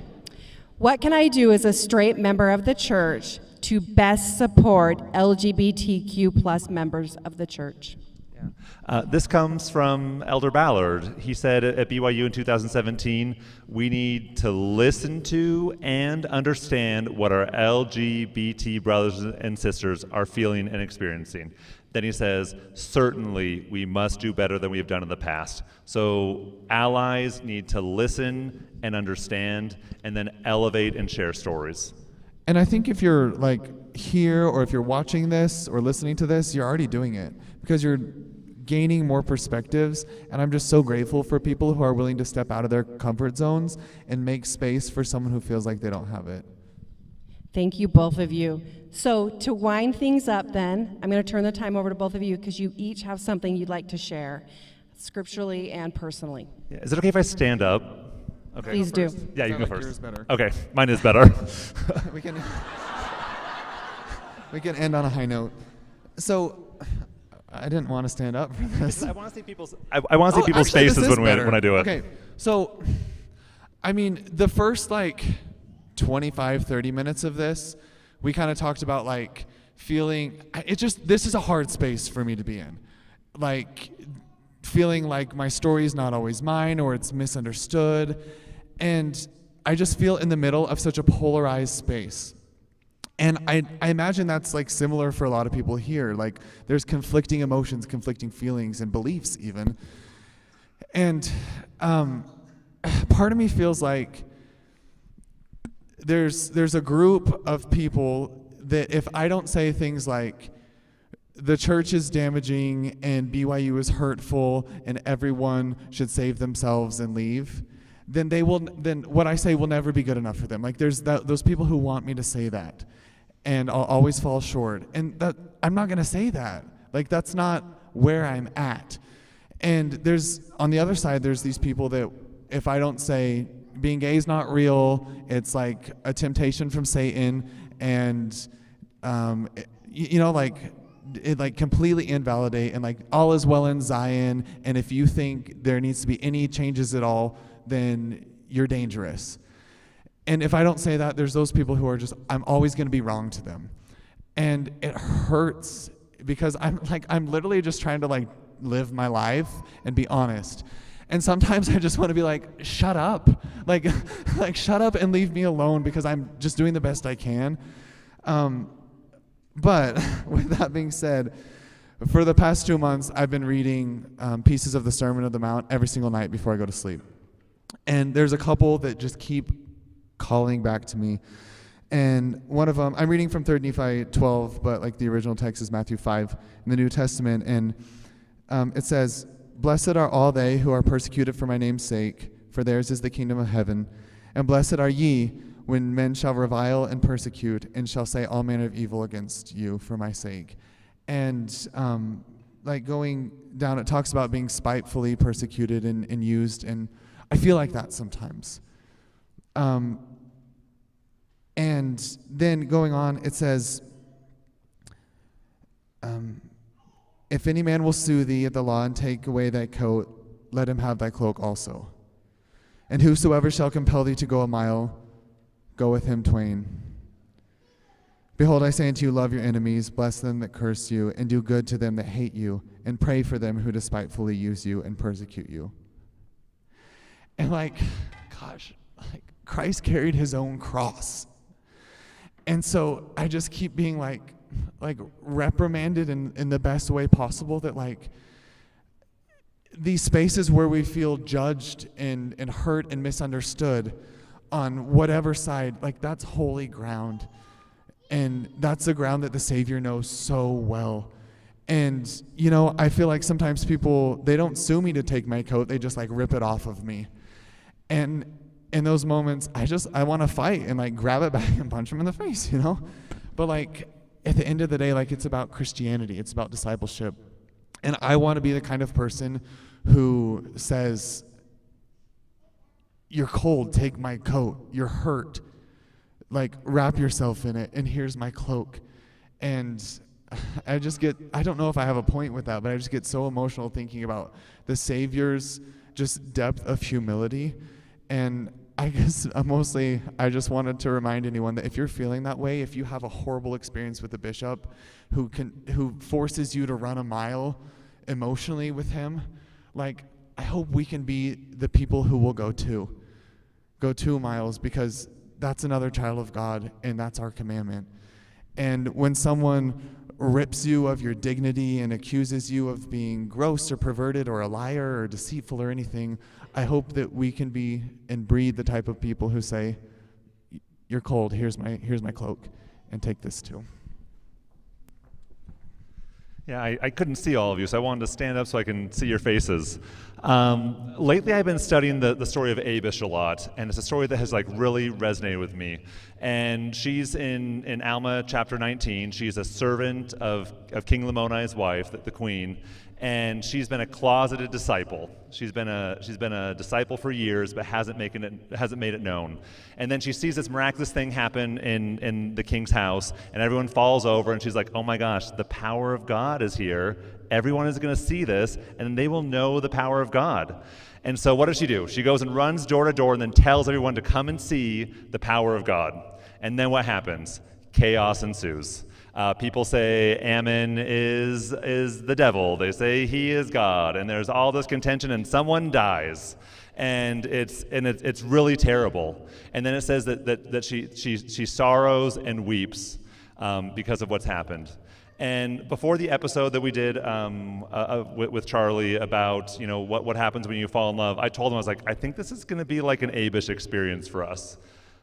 What can I do as a straight member of the church to best support LGBTQ plus members of the church? This comes from Elder Ballard. He said at BYU in 2017, we need to listen to and understand what our LGBT brothers and sisters are feeling and experiencing. Then he says, certainly we must do better than we have done in the past. So allies need to listen and understand and then elevate and share stories. And I think if you're like here or if you're watching this or listening to this, you're already doing it because you're gaining more perspectives. And I'm just so grateful for people who are willing to step out of their comfort zones and make space for someone who feels like they don't have it. Thank you, both of you. So to wind things up then, I'm going to turn the time over to both of you because you each have something you'd like to share, scripturally and personally. Yeah, is it okay if I stand up? Okay. Please do. Yeah, you go Like first. yours better. Okay, mine is better. we can end on a high note. So I didn't want to stand up for this. I want to see people's I want to see people's faces when I do it. Okay, so I mean the first like 25, 30 minutes of this, we kind of talked about like feeling, this is a hard space for me to be in. Like feeling like my story is not always mine or it's misunderstood. And I just feel in the middle of such a polarized space. And I imagine that's like similar for a lot of people here. Like there's conflicting emotions, conflicting feelings and beliefs even. And part of me feels like there's a group of people that if I don't say things like the church is damaging and BYU is hurtful and everyone should save themselves and leave, then what I say will never be good enough for them. Like there's those people who want me to say that, and I'll always fall short. And that I'm not going to say that. Like that's not where I'm at. And there's on the other side, there's these people that if I don't say being gay is not real, it's like a temptation from Satan, and it like completely invalidate, and like all is well in Zion, and if you think there needs to be any changes at all, then you're dangerous. And if I don't say that, there's those people who are just, I'm always going to be wrong to them. And it hurts because I'm literally just trying to like live my life and be honest. And sometimes I just want to be like, shut up. Like shut up and leave me alone because I'm just doing the best I can. But with that being said, for the past 2 months, I've been reading pieces of the Sermon on the Mount every single night before I go to sleep. And there's a couple that just keep calling back to me. And one of them, I'm reading from 3 Nephi 12, but like the original text is Matthew 5 in the New Testament. And it says, "Blessed are all they who are persecuted for my name's sake, for theirs is the kingdom of heaven. And blessed are ye when men shall revile and persecute, and shall say all manner of evil against you for my sake." And like going down, it talks about being spitefully persecuted and used, and I feel like that sometimes. And then going on, it says, "If any man will sue thee at the law and take away thy coat, let him have thy cloak also. And whosoever shall compel thee to go a mile, go with him twain. Behold, I say unto you, love your enemies, bless them that curse you, and do good to them that hate you, and pray for them who despitefully use you and persecute you." And like, gosh, like Christ carried his own cross. And so I just keep being like reprimanded in the best way possible, that like these spaces where we feel judged and hurt and misunderstood on whatever side, like that's holy ground. And that's the ground that the Savior knows so well. And, you know, I feel like sometimes people, they don't sue me to take my coat, they just like rip it off of me. And in those moments, I want to fight and like grab it back and punch them in the face, you know? But like at the end of the day, like it's about Christianity, it's about discipleship. And I want to be the kind of person who says, "You're cold, take my coat. You're hurt, like wrap yourself in it, and here's my cloak." And I don't know if I have a point with that, but I just get so emotional thinking about the Savior's just depth of humility. And I guess I just wanted to remind anyone that if you're feeling that way, if you have a horrible experience with a bishop who forces you to run a mile emotionally with him, like I hope we can be the people who will go 2 miles, because that's another child of God, and that's our commandment. And when someone rips you of your dignity and accuses you of being gross or perverted or a liar or deceitful or anything, I hope that we can be and breed the type of people who say, "You're cold, here's my cloak, and take this too." Yeah, I couldn't see all of you, so I wanted to stand up so I can see your faces. Lately, I've been studying the story of Abish a lot, and it's a story that has like really resonated with me. And she's in Alma chapter 19. She's a servant of King Lamoni's wife, the queen, and she's been a closeted disciple. She's been a disciple for years, but hasn't made it known. And then she sees this miraculous thing happen in the king's house, and everyone falls over, and she's like, "Oh my gosh, the power of God is here. Everyone is going to see this, and they will know the power of God." And so what does she do? She goes and runs door to door and then tells everyone to come and see the power of God. And then what happens? Chaos ensues. People say Ammon is the devil. They say he is God, and there's all this contention, and someone dies, and it's really terrible. And then it says that she sorrows and weeps because of what's happened. And before the episode that we did with Charlie about what happens when you fall in love, I told him, I was like, I think this is going to be like an Abish experience for us.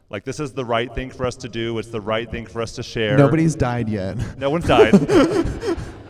Like, this is the right thing for us to do. It's the right thing for us to share. Nobody's died yet. No one's died.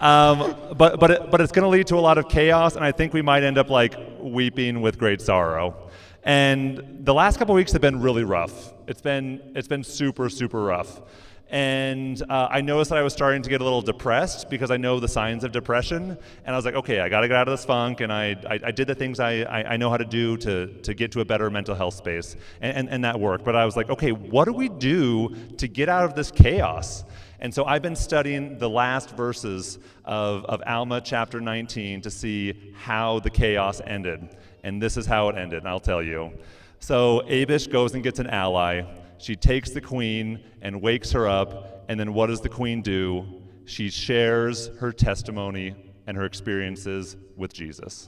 But it's going to lead to a lot of chaos, and I think we might end up like weeping with great sorrow. And the last couple weeks have been really rough. It's been super, super rough. And I noticed that I was starting to get a little depressed because I know the signs of depression. And I was like, okay, I got to get out of this funk. And I did the things I know how to do to get to a better mental health space. And that worked. But I was like, okay, what do we do to get out of this chaos? And so I've been studying the last verses of Alma chapter 19 to see how the chaos ended. And this is how it ended, and I'll tell you. So Abish goes and gets an ally. She takes the queen and wakes her up, and then what does the queen do? She shares her testimony and her experiences with Jesus.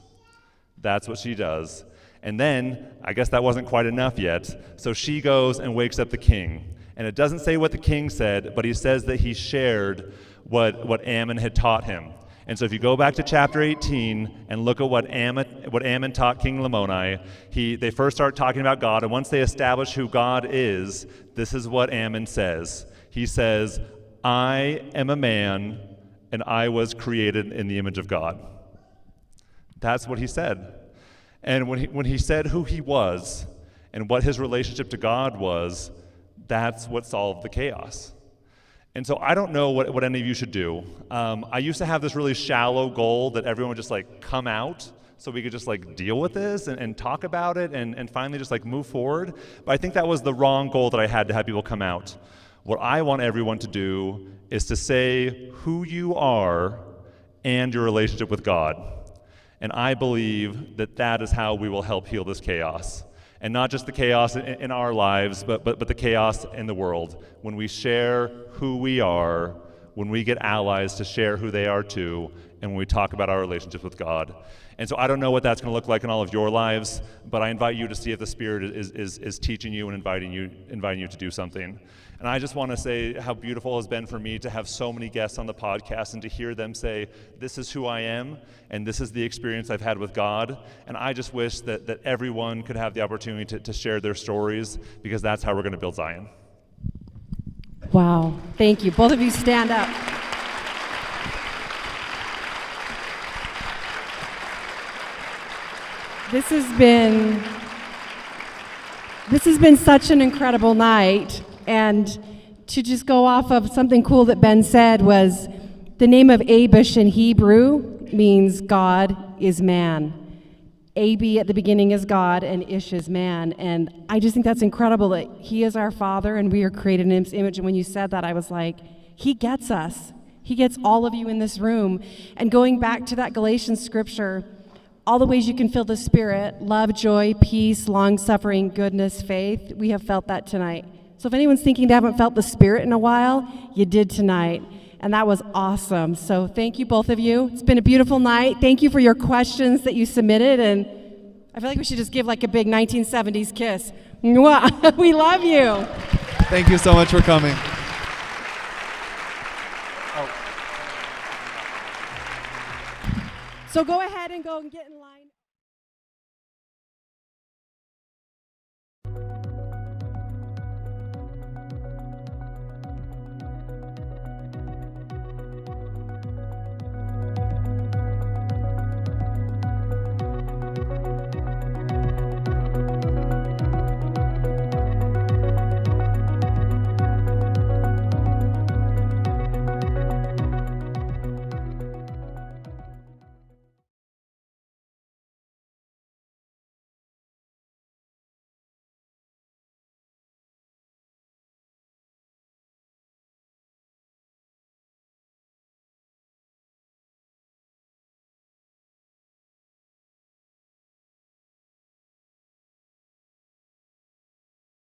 That's what she does. And then, I guess that wasn't quite enough yet, so she goes and wakes up the king. And it doesn't say what the king said, but he says that he shared what Ammon had taught him. And so if you go back to chapter 18 and look at what Ammon taught King Lamoni, they first start talking about God, and once they establish who God is, this is what Ammon says. He says, I am a man, and I was created in the image of God. That's what he said. And when he said who he was and what his relationship to God was, that's what solved the chaos. And so I don't know what any of you should do. I used to have this really shallow goal that everyone would just like come out so we could just like deal with this and talk about it and finally just like move forward. But I think that was the wrong goal that I had to have people come out. What I want everyone to do is to say who you are and your relationship with God. And I believe that that is how we will help heal this chaos. And not just the chaos in our lives, but the chaos in the world. When we share who we are, when we get allies to share who they are too, and when we talk about our relationships with God. And so I don't know what that's going to look like in all of your lives, but I invite you to see if the Spirit is teaching you and inviting you to do something. And I just want to say how beautiful it has been for me to have so many guests on the podcast and to hear them say, this is who I am, and this is the experience I've had with God. And I just wish that everyone could have the opportunity to share their stories, because that's how we're going to build Zion. Wow. Thank you. Both of you stand up. This has been such an incredible night. And to just go off of something cool that Ben said was the name of Abish in Hebrew means God is man. Ab at the beginning is God and Ish is man. And I just think that's incredible that he is our Father and we are created in his image. And when you said that, I was like, he gets us. He gets all of you in this room. And going back to that Galatians scripture, all the ways you can feel the Spirit, love, joy, peace, long-suffering, goodness, faith, we have felt that tonight. So if anyone's thinking they haven't felt the Spirit in a while, you did tonight. And that was awesome. So thank you, both of you. It's been a beautiful night. Thank you for your questions that you submitted. And I feel like we should just give like a big 1970s kiss. Mwah. We love you. Thank you so much for coming. So go ahead and go and get in line.